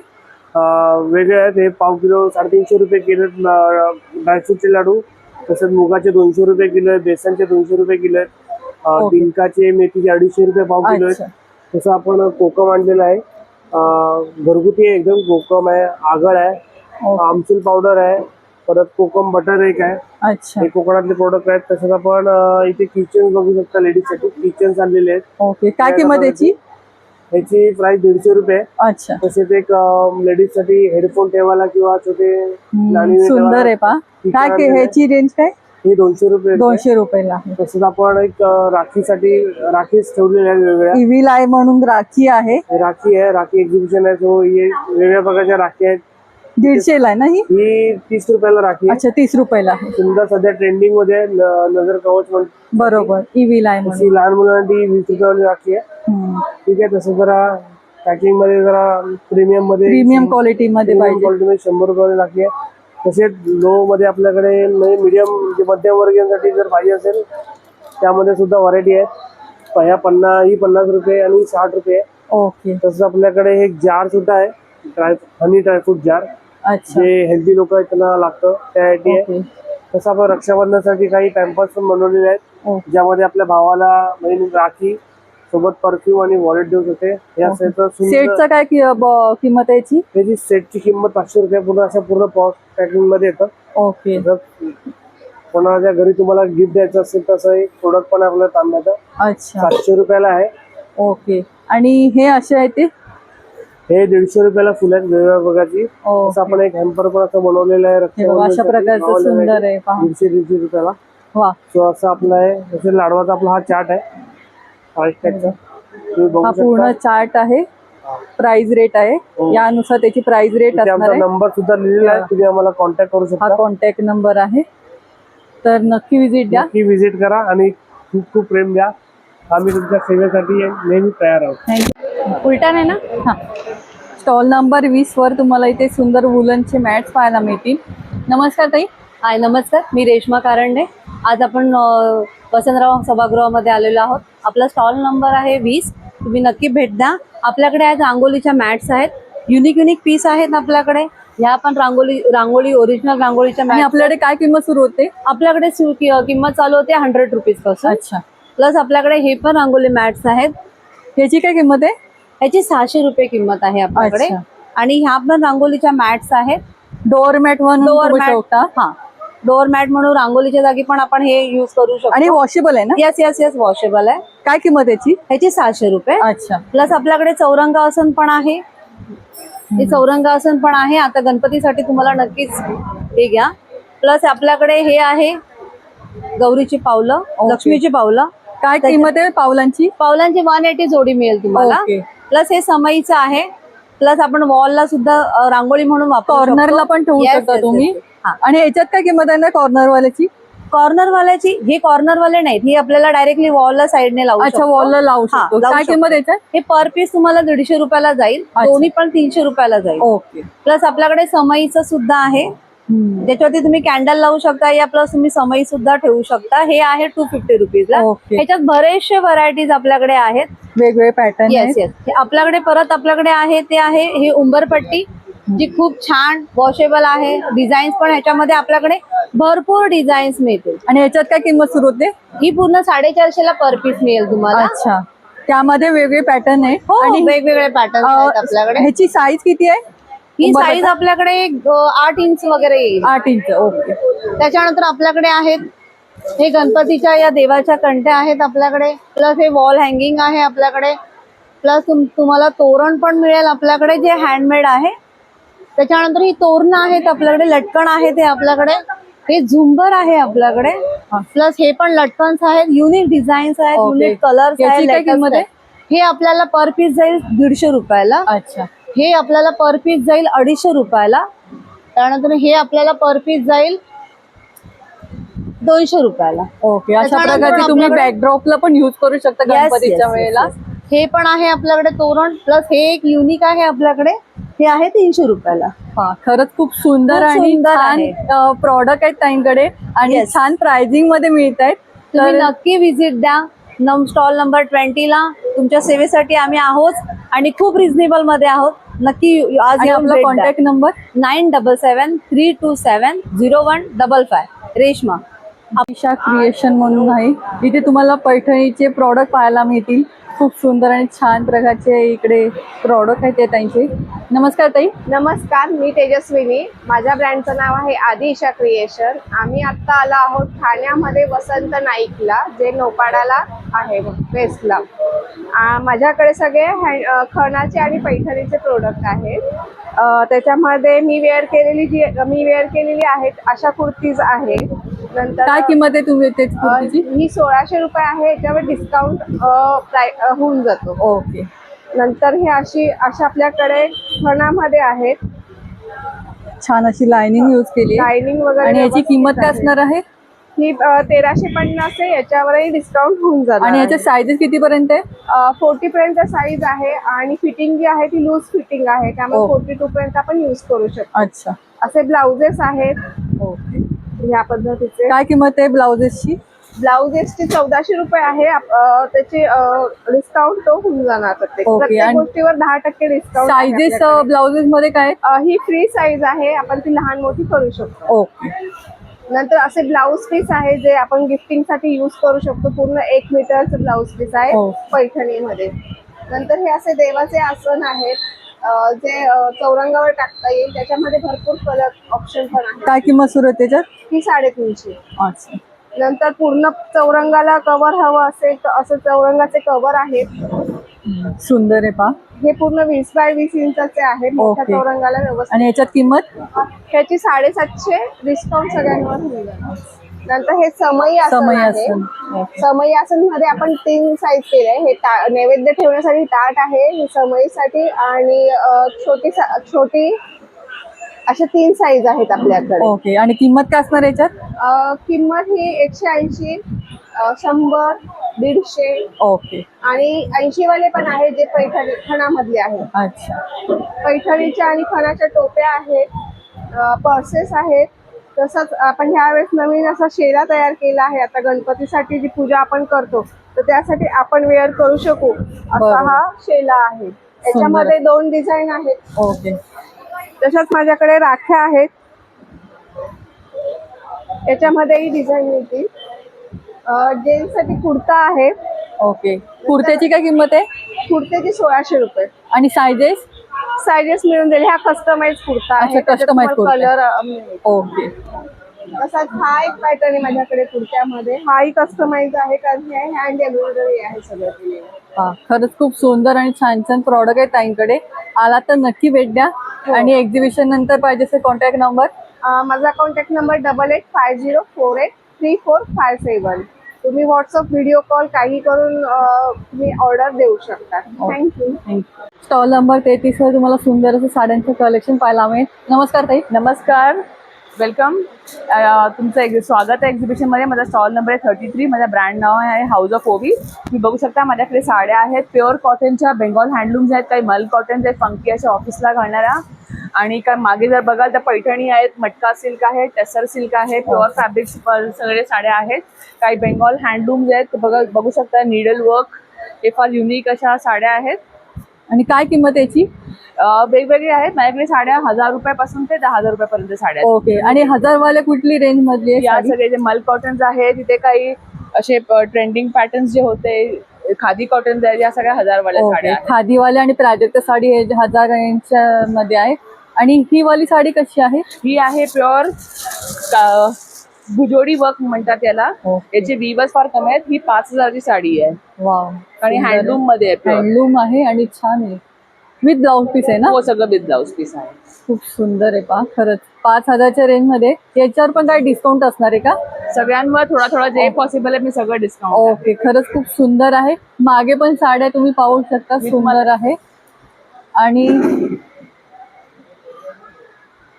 वेगळे आहेत. हे पाव किलो 350 रुपये किलो ड्रायफ्रूटचे लाडू. तसंच मुगाचे 200 रुपये किलो आहेत, बेसनचे 200 रुपये किलो आहेत, डिंकाचे मेथीचे 250 रुपये पाव किलो आहेत. तसं आपण कोकम आणलेलं आहे. घरगुती एकदम कोकम आहे, आगळ आहे, आमचूर पावडर आहे, परत कोकम बटर एक आहे. अच्छा. हे कोकणातले प्रोडक्ट आहेत. तसंच आपण इथे किचन बघू शकता. लेडीजसाठी किचन आणलेले आहेत. ओके. काय किंमत याची? ह्याची प्राइस 150 रुपये. अच्छा. तसेच एक लेडीज साठी हेडफोन ठेवायला किंवा छोटे सुंदर आहे पहा. काय ह्याची रेंज काय? ही 200 रुपये. 200 रुपयाला आहे. तसंच आपण एक राखीसाठी राखीच ठेवलेल्या आहेत वेगवेगळ्या. इव्हिल आय म्हणून राखी आहे. राखी आहे, राखी एक्झिबिशन आहे. तो हे वेगवेगळ्या प्रकारच्या राखी आहेत. 150 ला आहे ना ही? 30 रुपयाला राखी आहे. अच्छा, 30 रुपयाला आहे. सुंदर सध्या ट्रेंडिंग मध्ये नजर कवच म्हणून. बरोबर, इव्हिल आय म्हणून. तशी लहान मुलांसाठी 20 रुपयावाली राखी आहे. ठीक आहे. तसं जरा पॅकिंग मध्ये जरा प्रीमियम क्वालिटी मध्ये पाहिजे. 100 रुपयावाली राखी आहे. तसेच लो मध्ये आपल्याकडे मीडियम म्हणजे मध्यम वर्गीयांसाठी जर पाहिजे असेल त्यामध्ये सुद्धा व्हरायटी आहे. ह्या 50 रुपये आणि 60 रुपये. ओके. तसंच आपल्याकडे एक जार सुद्धा आहे, हनी ड्रायफ्रूट जार. अच्छा. जे हेल्दी लोक आहेत त्यांना लागतं त्यासाठी आहे. तसं आपण रक्षाबंधनासाठी काही पॅम्पर्स पण बनवलेले आहेत, ज्यामध्ये आपल्या भावाला म्हणजे राखी सोबत परफ्यूम आणि वॉलेट देऊ शकते. या सेटचा काय किंमत आहे याची? त्याची सेटची किंमत 500 रुपये. पूर्ण अशा पूर्ण पॅकिंग मध्ये येतं. ओके. जर कोणाच्या घरी तुम्हाला गिफ्ट द्यायचं असेल तसं एक प्रोडक्ट पण आपल्याला तांब्याचं. अच्छा. 700 रुपयाला आहे. ओके. आणि हे असे आहे ते? हे 150 रुपयाला फुल आहेत वेगवेगळ्या प्रकारची. तसं आपण एक हॅम्पर पण असं बनवलेलं आहे. अशा प्रकारचं सुंदर आहे. 150 रुपयाला. वा. सो असं आपलं आहे. तसे लाडवाचा आपला हा चार्ट आहे. हा पूर्ण चार्ट आहे. प्राइस रेट आहे. यानुसार त्याची प्राइस रेट असणार आहे. नंबर सुद्धा लिहिलेला आहे. तुम्ही आम्हाला कॉन्टॅक्ट करू शकता. हा कॉन्टॅक्ट नंबर आहे. तर नक्की विजिट द्या. नक्की विजिट करा आणि खूप खूप प्रेम द्या. आम्ही तुमच्या सेवेसाठी नेहमी तयार आहोत. उलटा नाही ना. हां, स्टॉल नंबर 20 वर तुम्हाला इथे सुंदर वुलनचे मॅट्स पाहायला मिळतील. नमस्कार ताई. हाय, नमस्कार. मी रेश्मा कारंडे. आज आपण वसंतराव सभागृहामध्ये आलेलो आहोत. आपला स्टॉल नंबर आहे 20. तुम्ही नक्की भेट द्या. आपल्याकडे आज रांगोळीच्या मॅट्स आहेत. युनिक पीस आहेत आपल्याकडे. ह्या पण रांगोळी ओरिजिनल रांगोळीच्या आणि मॅट. आपल्याकडे काय किंमत सुरू होते? आपल्याकडे किंमत चालू होते 100 रुपीज पासून. अच्छा. प्लस आपल्याकडे हे पण रांगोळी मॅट्स आहेत. याची काय किंमत आहे? ह्याची 600 रुपये किंमत आहे आपल्याकडे. अच्छा. आणि ह्या पण रांगोळीच्या मॅट्स आहेत. डोअरमॅट म्हणून तुम्ही ठेवता. हा, डोअर मॅट म्हणून रांगोळीच्या जागी पण आपण हे युज करू शकतो. आणि वॉशेबल आहे ना? येस वॉशेबल आहे. काय किंमत याची? ह्याची 600 रुपये. अच्छा. प्लस आपल्याकडे चौरंगासन पण आहे. हे चौरंगासन पण आहे. आता गणपतीसाठी तुम्हाला नक्कीच हे घ्या. प्लस आपल्याकडे हे आहे गौरीची पावलं, लक्ष्मीची पावलं. काय किंमत आहे पावलांची? पावलांची 180 जोडी मिळेल तुम्हाला. ओके. प्लस हे समईचं आहे. प्लस आपण वॉलला सुद्धा रांगोळी म्हणून वापरू शकतो. कॉर्नरला पण ठेवू Yes, शकता yes, तुम्ही. yes. हा. आणि याच्यात काय किंमत आहे ना कॉर्नरवाल्याची? कॉर्नरवाल्याची हे कॉर्नरवाले नाहीत. ही आपल्याला डायरेक्टली वॉलला साईडने लावू अच्छा, शकतो. वॉलला लावू हा, शकतो. लावू काय शकतो. किंमत याच्यात? हे पर पीस तुम्हाला 150 रुपयाला जाईल. दोन्ही पण 300 रुपयाला जाईल. ओके. प्लस आपल्याकडे समईचं सुद्धा आहे. त्याच्यावरती तुम्ही कॅन्डल लावू शकता या प्लस तुम्ही समई सुद्धा ठेवू शकता. हे आहे 250 रुपीजला. ओके. ह्याच्यात बरेचसे व्हरायटीज आपल्याकडे आहेत. वेगवेगळे पॅटर्न येस. आपल्याकडे परत आपल्याकडे आहे ते आहे हे उंबरपट्टी, जी खूप छान वॉशेबल आहे. डिझाईन्स पण ह्याच्यामध्ये आपल्याकडे भरपूर डिझाईन्स मिळतील. आणि याच्यात काय किंमत सुरू होते? ही पूर्ण 450 ला पर पीस मिळेल तुम्हाला. अच्छा. त्यामध्ये वेगवेगळे पॅटर्न आहे. हो, आणि वेगवेगळे पॅटर्न आहेत आपल्याकडे. ह्याची साईज किती आहे? ही साईज आपल्याकडे 8 इंच वगैरे येईल. 8 इंच. ओके. त्याच्यानंतर आपल्याकडे आहेत हे गणपतीच्या या देवाच्या कंट्या आहेत आपल्याकडे. प्लस हे वॉल हँगिंग आहे आपल्याकडे. प्लस तुम्हाला तोरण पण मिळेल आपल्याकडे जे हँडमेड आहे. त्याच्यानंतर ही तोरणं आहेत आपल्याकडे. लटकन आहे ते आपल्याकडे. हे झुंबर आहे आपल्याकडे. प्लस हे पण लटकन्स आहेत. युनिक डिझाईन्स आहेत. ओके. युनिक कलर्स याची काय आहेत. किंमत आहे? हे आपल्याला पर पीस जाईल 150 रुपयाला. अच्छा. हे आपल्याला पर पीस जाईल 250 रुपयाला. त्यानंतर हे आपल्याला पर पीस जाईल 200 रुपयाला. ओके. अशा त्याच्यानंतर प्रकारचे तुम्ही आपल्याकडे- बॅकड्रॉपला पण युज करू शकता Yes, गणपतीच्या yes, वेळेला. yes, yes. हे पण आहे आपल्याकडे तोरण. प्लस हे एक युनिक आहे आपल्याकडे. हे आहे 300 रुपयाला. हा, खरंच खूप सुंदर खूप आणि सुंदर छान आहे. प्रॉडक्ट आहेत ताईंकडे आणि Yes. छान प्राइसिंग मध्ये मिळत आहेत. तुम्ही नक्की व्हिजिट द्या. स्टॉल नंबर 20 ला तुमच्या सेवेसाठी आम्ही आहोत आणि खूप रिझनेबल मध्ये आहोत. नक्की आज आणि आपला contact number 9773270155. Reshma Ayesha creation म्हणून आहे. इथे तुम्हाला पैठणीचे प्रॉडक्ट पाहायला मिळतील. खूप सुंदर आणि छान प्रकारचे इकडे प्रॉडक्ट आहेत त्यांचे. नमस्कार ताई. नमस्कार, मी तेजस्विनी. माझ्या ब्रँडचं नाव आहे आदिशा क्रिएशन. आम्ही आत्ता आलो आहोत ठाण्यामध्ये वसंत नाईकला, जे नौपाडाला आहे वेस्टला. माझ्याकडे सगळे खणाचे आणि पैठणीचे प्रोडक्ट आहेत. त्याच्यामध्ये मी वेअर केलेली आहेत अशा कुर्तीज आहेत. नंतर काय किंमत आहे तुम्ही तेच कुर्तीची? ही 1600 रुपये आहे. याच्यावर डिस्काउंट होऊन जातो. ओके. नंतर हे अशा आपल्याकडे खणामध्ये आहेत. छान अशी लाइनिंग यूज केली आहे. लाइनिंग वगैरे आणि याची व्यवस्थित किंमत काय आहे. असणार आहे? ही 1350 आहे. याच्यावरही डिस्काउंट होऊन जाणार. आणि याच्या साईजेस किती पर्यंत आहे? 40 पर्यंत साईज आहे. आणि फिटिंग जी आहे ती लूज फिटिंग आहे. त्यामुळे 42 पर्यंत आपण यूज करू शकतो. अच्छा. असे ब्लाउजेस आहेत ओके. या पद्धतीचे. काय किंमत आहे ब्लाउजेसची? ब्लाउजेसची 1400 रुपये आहे. त्याची डिस्काउंट तो होऊन जाणार. प्रत्येक आणि गोष्टीवर 10% डिस्काउंट. साईजेस ब्लाउजेस मध्ये काय? ही फ्री साईज आहे. आपण ती लहान मोठी करू शकतो. ओके. नंतर असे ब्लाउज पीस आहे जे आपण गिफ्टिंग साठी यूज करू शकतो. पूर्ण 1 मीटरचं ब्लाउज पीस आहे पैठणीमध्ये. नंतर हे असे देवाचे आसन आहेत जे चौरंगावर टाकता येईल. त्याच्यामध्ये भरपूर कलर ऑप्शन पण आहे. काय किंमत सुरू आहे त्याच्यात? ही 350. अच्छा. नंतर पूर्ण चौरंगाला कव्हर हवं असेल तर असं चौरंगाचे कव्हर आहेत. सुंदर आहे पा. हे पूर्ण 20 बाय 20 इंचाचे आहे. मोठ्या ओके. चौरंगाला व्यवस्थित. आणि याच्यात किंमत? ह्याची 750 डिस्काउंट सगळ्यांवर होईल. नंतर हे समई आसन आहे. समई आसन मध्ये आपण 3 साईज केले. हे नैवेद्य ठेवण्यासाठी ताट आहे. ही समईसाठी आणि छोटी अशा 3 साईज आहेत आपल्याकडे. ओके. आणि किंमत काय असणार याच्यात? किंमत ही 180 100, 150 ओके. आणि 80 वाले पण आहेत जे पैठणी खणामधले आहेत. अच्छा. पैठणीच्या आणि खणाच्या टोप्या आहेत, पर्सेस आहेत. तसंच आपण ह्यावेळेस नवीन असा शेला तयार केला आहे. आता गणपतीसाठी जी पूजा आपण करतो तर त्यासाठी आपण वेअर करू शकू असा बरोबर. हा शेला आहे. याच्यामध्ये 2 डिझाईन आहेत. ओके. तशाच माझ्याकडे राख्या आहेत. याच्यामध्येही डिझाईन येतील. जेंट्ससाठी कुर्ता आहे. ओके. कुर्त्याची काय किंमत आहे? कुर्त्याची 1600 रुपये. आणि सायझेस? सायझेस मिळून जाईल. हा कस्टमाइज कुर्ता आहे. अच्छा, customize कुर्ता. Colour okay. तसाच हा एक पॅटर्न आहे माझ्याकडे कुर्त्यामध्ये. हाही कस्टमाइज आहे कारण हे हँड एम्ब्रॉयडरी आहे सगळं केलेलं. हा, खरंच खूप सुंदर आणि छान छान प्रॉडक्ट आहेत ताईंकडे. आला तर नक्की भेट द्या. आणि एक्झिबिशन नंतर पाहिजे असेल कॉन्टॅक्ट नंबर? माझा कॉन्टॅक्ट नंबर 8850483457. तुम्ही व्हॉट्सअप, व्हिडिओ कॉल काही करून तुम्ही ऑर्डर देऊ शकता. थँक्यू. स्टॉल नंबर 33 वर तुम्हाला सुंदर असं साड्यांचं कलेक्शन पाहायला मिळेल. नमस्कार ताई. नमस्कार, वेलकम. तुमचं स्वागत आहे एक्झिबिशनमध्ये. माझा स्टॉल नंबर आहे 33. माझं ब्रँड नाव आहे हाऊस ऑफ ओवी. तुम्ही बघू शकता माझ्याकडे साड्या आहेत प्युअर कॉटनच्या, बेंगॉल हँडलूम्स आहेत, काही मल कॉटन्स आहेत फंकी अशा ऑफिसला घालणाऱ्या. आणि काय मागे जर बघाल तर पैठणी आहेत, मटका सिल्क आहे, टेसर सिल्क आहे, प्युअर फॅब्रिक्स सगळे साड्या आहेत. काही बेंगॉल हँडलूम्स आहेत, बघू शकता नीडल वर्क. हे फार युनिक अशा साड्या आहेत. आणि काय किंमत याची? वेगवेगळे आहेत माझ्याकडे साड्या 1000 रुपयापासून ते 10,000 रुपयापर्यंत साड्या आहेत. ओके. आणि 1000 वाले कुठली रेंज मधली आहे या साडी? सगळे जे मल कॉटन्स आहे, तिथे काही असे ट्रेंडिंग पॅटर्न्स जे होते, खादी कॉटन्स आहे, या सगळ्या 1000 वाल्या साड्या आहेत. खादीवाले आणि प्राजक्त साडी हे 1000 रेंजच्या मध्ये आहे. आणि ही वाली साडी कशी आहे? ही आहे प्युअर भुजोडी वर्क म्हणतात याला. याचे विवर्स फार कमी आहेत. ही 5000 ची साडी आहे. वाव. आणि हँडलूम मध्ये आहे. हँडलूम आहे आणि छान आहे. विथ ब्लाउज पीस आहे ना? हो, सगळं विथ ब्लाउज पीस आहे. खूप सुंदर आहे पहा. खरंच 5000च्या रेंज मध्ये. याच्यावर पण काही डिस्काउंट असणार आहे का? सगळ्यांवर थोडा थोडा जे पॉसिबल आहे मी सगळं डिस्काउंट. ओके. खरंच खूप सुंदर आहे. मागे पण साड्या तुम्ही पाहू शकता, सुंदर आहे. आणि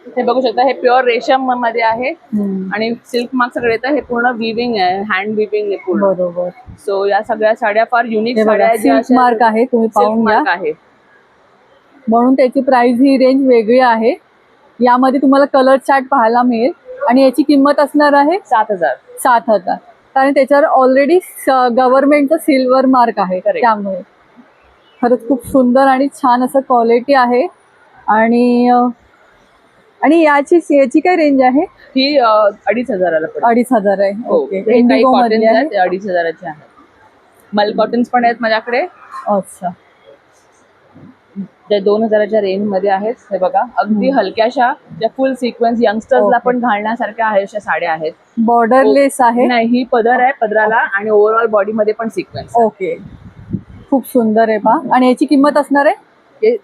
हे बघू शकता, हे प्युअर रेशम मध्ये आहे आणि सिल्क मार्क सगळे येतं. हे पूर्ण विविंग आहे, हँड विविंग आहे पूर्ण. बरोबर. सो या सगळ्या साड्या फार युनिक साड्या आहेत. सिल्क मार्क आहे, तुम्ही पाहून घ्या. आहे म्हणून त्याची प्राइस ही रेंज वेगळी आहे. यामध्ये तुम्हाला कलर चार्ट पाहायला मिळेल. आणि याची किंमत असणार आहे 7000. 7000. कारण त्याच्यावर ऑलरेडी गव्हर्नमेंटचं सिल्वर मार्क आहे. त्यामुळे खरंच खूप सुंदर आणि छान असं क्वालिटी आहे. आणि याची काय रेंज आहे? ही 2500 ला. 2500 आहे. ओके. इंडिगो मध्ये आहे. 2500 चे आहेत. मल कॉटन्स पण आहेत माझ्याकडे. अच्छा. जे 2000च्या रेंज मध्ये आहेत. हे बघा, अगदी हलक्याशा ज्या फुल सिक्वेन्स यंगस्टर्सला पण घालण्यासारख्या आहेत अशा साड्या आहेत. बॉर्डरलेस आहे? नाही, ही पदर आहे, पदराला आणि ओव्हरऑल बॉडी मध्ये पण सिक्वेन्स. ओके. खूप सुंदर आहे पहा. आणि याची किंमत असणार आहे?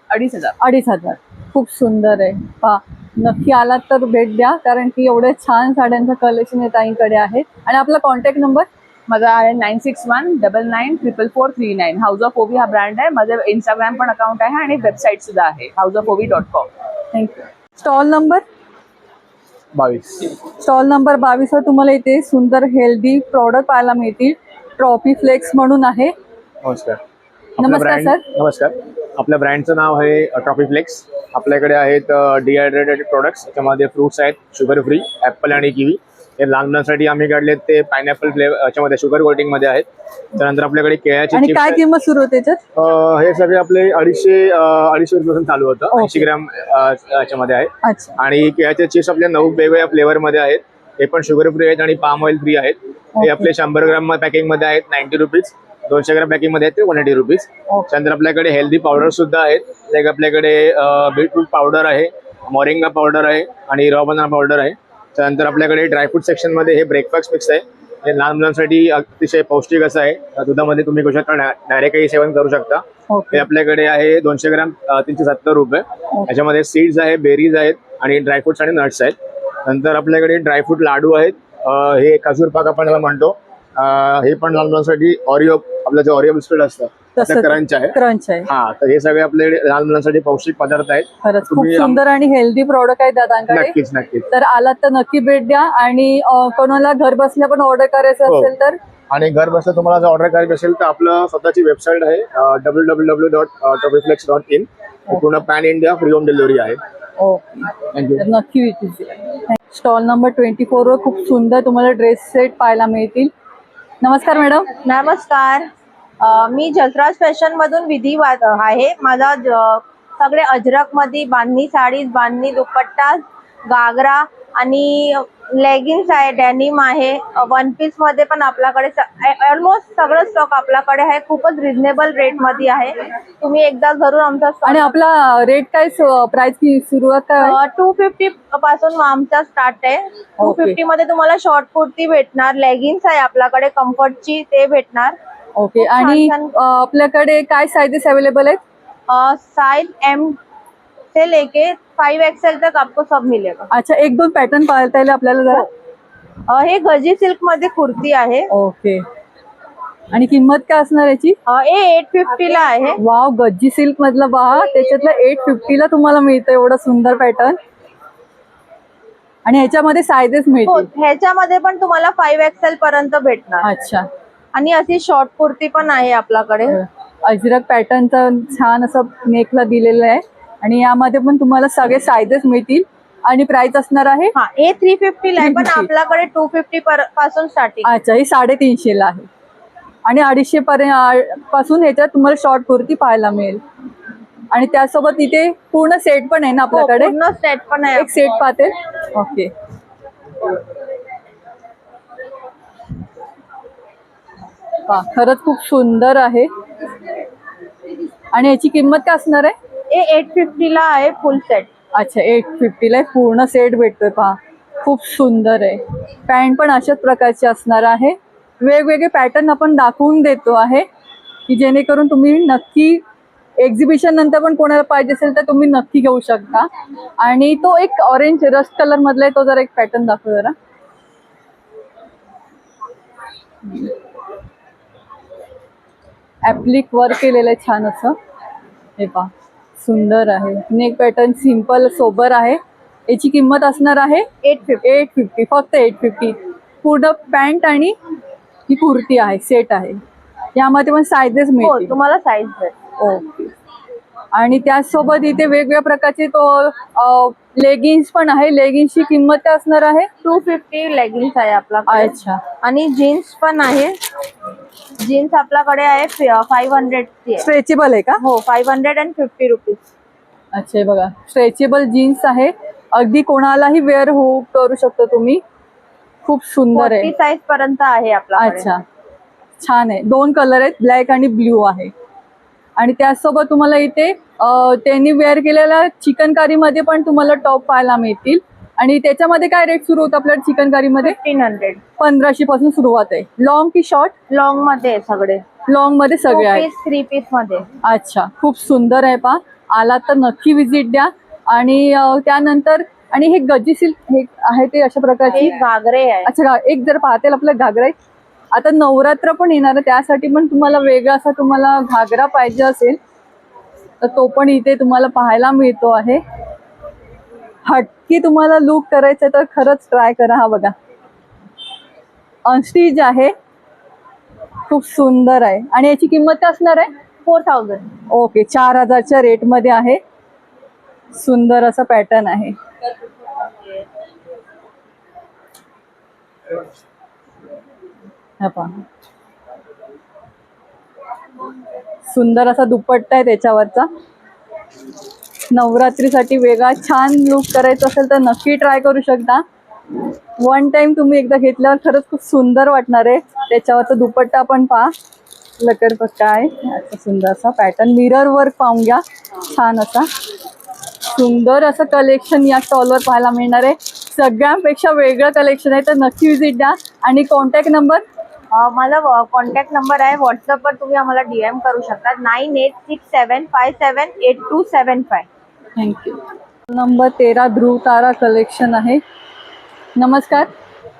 2500. 2500. खूप सुंदर आहे पहा. नक्की आलात तर भेट द्या, कारण की एवढे छान साड्यांचं कलेक्शन आहे ताईंकडे आहे. आणि आपला कॉन्टॅक्ट नंबर? माझा आहे 9619994439. हाऊस ऑफ ओवी हा ब्रँड आहे. माझं इंस्टाग्राम पण अकाउंट आहे आणि वेबसाईट सुद्धा आहे houseofovi.com. Thank you. Stall number 22. Stall number 22 वर तुम्हाला इथे सुंदर हेल्दी प्रॉडक्ट पाहायला मिळतील. ट्रॉफी फ्लेक्स म्हणून आहे. नमस्कार. नमस्कार सर. नमस्कार. आपल्या ब्रँडचं नाव आहे ट्रॉफी फ्लेक्स. आपल्याकडे आहेत डिहायड्रेटेड प्रोडक्ट्स. याच्यामध्ये फ्रुट्स आहेत, शुगर फ्री, ॲपल आणि किवी. हे लहान मुलांसाठी आम्ही काढले ते पायनॅपल फ्लेवर याच्यामध्ये शुगर कोटिंग मध्ये आहेत. त्यानंतर आपल्याकडे केळ्याचे आणि चिप्स काय किंमत सुरू होते त्याच्यात? हे सगळे आपले 250 रुपयापासून चालू होतं. 80 ग्रॅम याच्यामध्ये आहे. अच्छा. आणि केळ्याचे चिप्स आपल्या 9 वेगवेगळ्या फ्लेवर मध्ये आहेत. हे पण शुगर फ्री आहेत आणि पाम ऑइल फ्री आहेत. हे आपले 100 ग्रॅम पॅकिंग मध्ये आहेत 90 रुपीज. 200 ग्रॅम पॅकिंग मध्ये आहेत ते 180 रुपीज. त्यानंतर आपल्याकडे हेल्दी पावडर सुद्धा आहेत. लाईक आपल्याकडे बीटरूट पावडर आहे, मोरिंगा पावडर आहे आणि रॉ बनाना पावडर आहे. त्यानंतर आपल्याकडे ड्रायफ्रूट सेक्शन मध्ये हे ब्रेकफास्ट मिक्स आहे. हे लहान मुलांसाठी अतिशय पौष्टिक असं आहे. दुधामध्ये तुम्ही करू शकता, डायरेक्टही सेवन करू शकता. हे आपल्याकडे आहे 200 ग्रॅम 370 रुपये. याच्यामध्ये सीड्स आहे, बेरीज आहेत आणि ड्रायफ्रुट्स आणि नट्स आहेत. नंतर आपल्याकडे ड्रायफ्रूट लाडू आहेत. हे खजूर पाक आपण याला म्हणतो. हे पण लहान मुलांसाठी ऑरिओ, आपलं जे ऑरिओ बिस्किट असतं क्रंच आहे. क्रंच आहे. हा, तर हे सगळे आपले लहान मुलांसाठी पौष्टिक पदार्थ आहेत. खरंच खूप सुंदर आणि हेल्दी प्रॉडक्ट आहेत दादांकडे. नक्कीच. तर आलात तर नक्की भेट द्या. आणि कोणाला घर बसल्या पण ऑर्डर करायचं असेल तर आणि घर बसल्या तुम्हाला जर ऑर्डर करायची असेल तर आपलं स्वतःची वेबसाईट आहे www.trophyflex.in. पूर्ण pan India free home delivery आहे. Okay, thank you. तर नक्की विजिट. स्टॉल नंबर 24 वर खूप सुंदर तुम्हाला ड्रेस सेट पाहायला मिळतील. नमस्कार मॅडम. नमस्कार. मी जसराज फॅशन मधून विधी आहे. माझा सगळे अजरक मध्ये बांधणी साडी, बांधणी दुपट्टा, घागरा आणि लेगिन्स आहे, डेनिम आहे. वन पीस मध्ये पण आपल्याकडे ऑलमोस्ट सगळं स्टॉक आपल्याकडे आहे. खूपच रिझनेबल रेट मध्ये आहे. तुम्ही एकदा जरूर आमचा आणि आपला रेट काय प्राइस की सुरुवात काय? 250 पासून आमचा स्टार्ट आहे. 250 मध्ये तुम्हाला शॉर्ट कुर्ती भेटणार, लेगिन्स आहे आपल्याकडे कम्फर्टची, ते भेटणार. ओके, आणि आपल्याकडे काय साइजेस अवेलेबल आहेत? साइज M से लेके 5XL तक आपको सब मिलेगा. अच्छा, एक दोन पॅटर्न पाहता येईल आपल्याला जरा. हे गजी सिल्क मध्ये कुर्ती आहे. ओके, आणि किंमत काय असणार याची? हे 850 ला आहे. वाव, गज्जी सिल्क मधलं पहा, त्याच्यातलं 850 ला तुम्हाला मिळतं एवढं सुंदर पॅटर्न. आणि ह्याच्यामध्ये साइजेस मिळतील? ह्याच्यामध्ये पण तुम्हाला 5XL पर्यंत भेटणार. अच्छा, आणि अशी शॉर्ट कुर्ती पण आहे आपल्याकडे. अजरक पॅटर्नचं छान असं नेकला दिलेलं आहे. आणि यामध्ये पण तुम्हाला सगळे साइजेस मिळतील. आणि प्राइस असणार आहे? हे 350 ला आहे, पण आपल्याकडे 250 पासून स्टार्टिंग. अच्छा, ही 350 ला आहे. आणि 250 पासून ह्याच्यात तुम्हाला शॉर्ट कुर्ती पाहायला मिळेल. आणि त्यासोबत इथे पूर्ण सेट पण आहे ना आपल्याकडे? पूर्ण सेट पण आहे. एक सेट पाहते. ओके, खरंच खूप सुंदर आहे. आणि याची किंमत काय असणार आहे? हे 850 ला आहे फुल सेट. अच्छा, 850 ला पूर्ण सेट भेटतोय पहा. खूप सुंदर आहे. पॅन्ट पण अशाच प्रकारची असणार आहे. वेगवेगळे पॅटर्न आपण दाखवून देतो आहे की जेणेकरून तुम्ही नक्की एक्झिबिशन नंतर पण कोणाला पाहिजे असेल तर तुम्ही नक्की घेऊ शकता. आणि तो एक ऑरेंज रस्ट कलर मधला आहे, तो जरा एक पॅटर्न दाखव जरा. ऍप्लिक वर्क केलेलं आहे छान असं. हे पहा, सुंदर आहे. नेक पॅटर्न सिंपल सोबर आहे. याची किंमत असणार आहे 850. फक्त 850. पूर्ण पॅन्ट आणि ही कुर्ती आहे, सेट आहे. यामध्ये पण साइजेस मिळतील तुम्हाला साइज. ओके, आणि त्याचसोबत इथे वेगवेगळ्या प्रकारचे तो लेगिन्स पण आहे. लेगिन्सची किंमत काय असणार आहे? 250 लेगिन्स आहे आपल्याकडे. अच्छा, आणि जीन्स पण आहे. जीन्स आपल्याकडे आहे 500 ची. स्ट्रेचेबल आहे का? हो, 550 रुपीज. अच्छा, हे बघा, स्ट्रेचेबल जीन्स आहे. अगदी कोणालाही वेअर हो करू शकतो तुम्ही. खूप सुंदर आहे. 40 साइज पर्यंत आहे आपल्याकडे. अच्छा, छान आहे. 2 कलर आहेत, ब्लॅक आणि ब्ल्यू आहे. आणि त्याचसोबत तुम्हाला इथे त्यांनी वेअर केलेल्या चिकनकारी मध्ये पण तुम्हाला टॉप पाहायला मिळतील. आणि त्याच्यामध्ये काय रेट सुरू होतं आपल्या चिकनकारी मध्ये? 1500 पासून सुरुवात आहे. लॉंग की शॉर्ट? लॉंग मध्ये सगळे. लॉंग मध्ये सगळे आहेत. 3 पीस मध्ये. अच्छा, खूप सुंदर आहे पहा. आला तर नक्की विजिट द्या. आणि त्यानंतर आणि हे गजी सिल्क हे आहे ते अशा प्रकारचे घागरे आहे. अच्छा, एक जर पाहते आपलं घागरा आहे. आता नवरात्र पण येणार आहे, त्यासाठी पण तुम्हाला वेगळा असा तुम्हाला घागरा पाहिजे असेल तर तो पण इथे तुम्हाला पाहायला मिळतो आहे. हटकी तुम्हाला लुक करायचं तर खरंच ट्राय करा. हा बघा, अनस्टिच आहे, खूप सुंदर आहे. आणि याची किंमत काय असणार आहे? 4000. ओके, 4000च्या रेट मध्ये आहे. सुंदर असा पॅटर्न आहे. सुंदर असा दुपट्टा आहे त्याच्यावरचा. नवरात्रीसाठी वेगळा छान लुक करायचा असेल तर नक्की ट्राय करू शकता. वन टाइम तुम्ही एकदा घेतल्यावर खरंच खूप सुंदर वाटणार आहे. त्याच्यावरचा दुपट्टा पण पहा, लकडपट्टा आहे. असा सुंदर असा पॅटर्न. मिरर वर्क पाहून घ्या, छान असा सुंदर असं कलेक्शन या स्टॉलवर पाहायला मिळणार आहे. सगळ्यांपेक्षा वेगळं कलेक्शन आहे, तर नक्की विजिट द्या. आणि कॉन्टॅक्ट नंबर? माझा कॉन्टॅक्ट नंबर आहे. व्हॉट्सअपवर तुम्ही आम्हाला DM करू शकता. 9867578275. थँक्यू. नंबर 13 ध्रुव तारा कलेक्शन आहे. नमस्कार.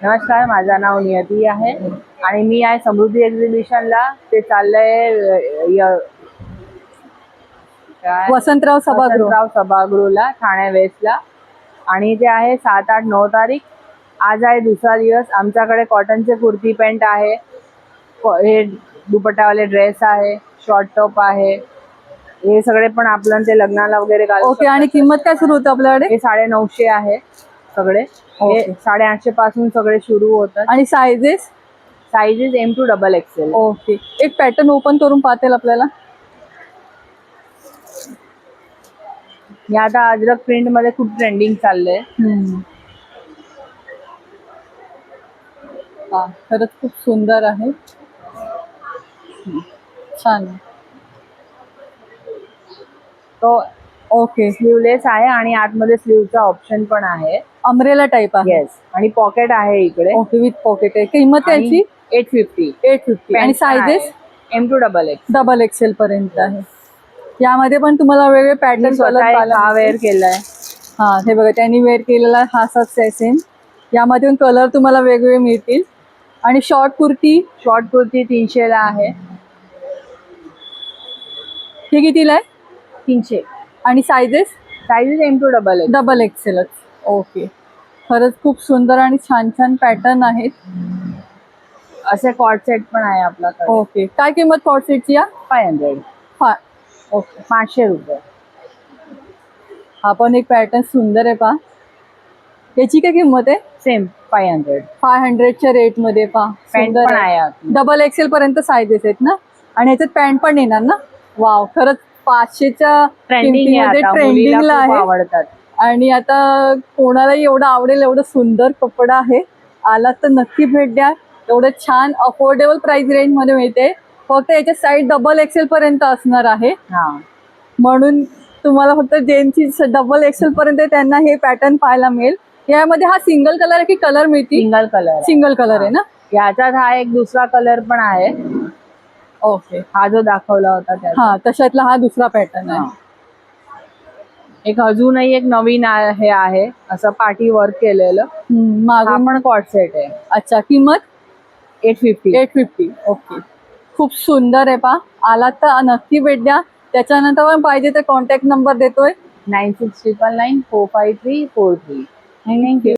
नमस्कार, माझं नाव नियती आहे आणि मी आहे समृद्धी एक्झिबिशनला. ते चाललंय वसंतराव सभागृहला, ठाणे वेस्टला. आणि ते आहे 7, 8, 9 तारीख. आज आहे दुसरा दिवस. आमच्याकडे कॉटनचे कुर्ती पॅन्ट आहे, हे दुपट्टावाले ड्रेस आहे, शॉर्ट टॉप आहे, हे सगळे पण आपलं ते लग्नाला वगैरे घालू ओके. आणि किंमत काय सुरू होतं आपल्याकडे? हे 950 आहे सगळे. हे 850 पासून सगळे सुरू होतात. आणि sizes? Sizes M to XXL. Okay. एक पॅटर्न ओपन करून पाहतेल आपल्याला. हे आता अजरक प्रिंट मध्ये खूप ट्रेंडिंग चाललंय. हा, खरंच खूप सुंदर आहे. छान. तो ओके. स्लीवलेस आहे आणि आतमध्ये स्लीवचा ऑप्शन पण आहे. अम्ब्रेला टाइप आहे. येस. आणि पॉकेट आहे इकडे. ओके, विथ पॉकेट आहे. किंमत त्याची 850. 850. आणि sizes M to XXL. XXL पर्यंत आहे. यामध्ये पण तुम्हाला वेगवेगळे पॅटर्न हा वेअर केलाय. हा, हे बघा त्यांनी वेअर केलेला हा असाच आहे सेम. यामध्ये पण कलर तुम्हाला वेगवेगळे मिळतील. आणि शॉर्ट कुर्ती 300 ला आहे. हे कितीला आहे? 300. आणि sizes M to XXL. Okay. खरंच खूप सुंदर आणि छान छान पॅटर्न आहेत. असे कॉर्ड सेट पण आहे आपल्याकडे. ओके. काय किंमत कॉर्ड सेटची? 500. ओके. 500 रुपये. हा पण एक पॅटर्न सुंदर आहे पहा. याची काय किंमत आहे? सेम 500. 500च्या रेट मध्ये पहा. पॅन्ट पण आहे आतमध्ये. XXL पर्यंत सायझेस आहेत ना. आणि ह्याच्यात पॅन्ट पण येणार ना. वाव, खरंच 500च्या ट्रेंडिंगला आहे. आवडतात. आणि आता कोणालाही एवढं आवडेल एवढं सुंदर कपडा आहे. आला तर नक्की भेट द्या. एवढं छान अफोर्डेबल प्राइस रेंज मध्ये मिळते. फक्त याच्या साईज XXL पर्यंत असणार आहे. म्हणून तुम्हाला फक्त जेंट्सची XXL पर्यंत त्यांना हे पॅटर्न पाहायला मिळेल. यामध्ये हा सिंगल कलर आहे की कलर मिळतील? सिंगल कलर आहे ना. याच्यात हा एक दुसरा कलर पण आहे. ओके. हा जो दाखवला होता त्याचा. हा, तशातला हा दुसरा पॅटर्न आहे. एक अजूनही एक नवीन हे आहे असं पार्टी वर्क केलेलं. हा पण कॉर्ड सेट आहे. अच्छा. किंमत 850. 850. ओके. खूप सुंदर आहे पहा. आला तर नक्की भेट द्या. त्याच्यानंतर पण पाहिजे तर कॉन्टॅक्ट नंबर देतोय 9699 45343. थँक्यू.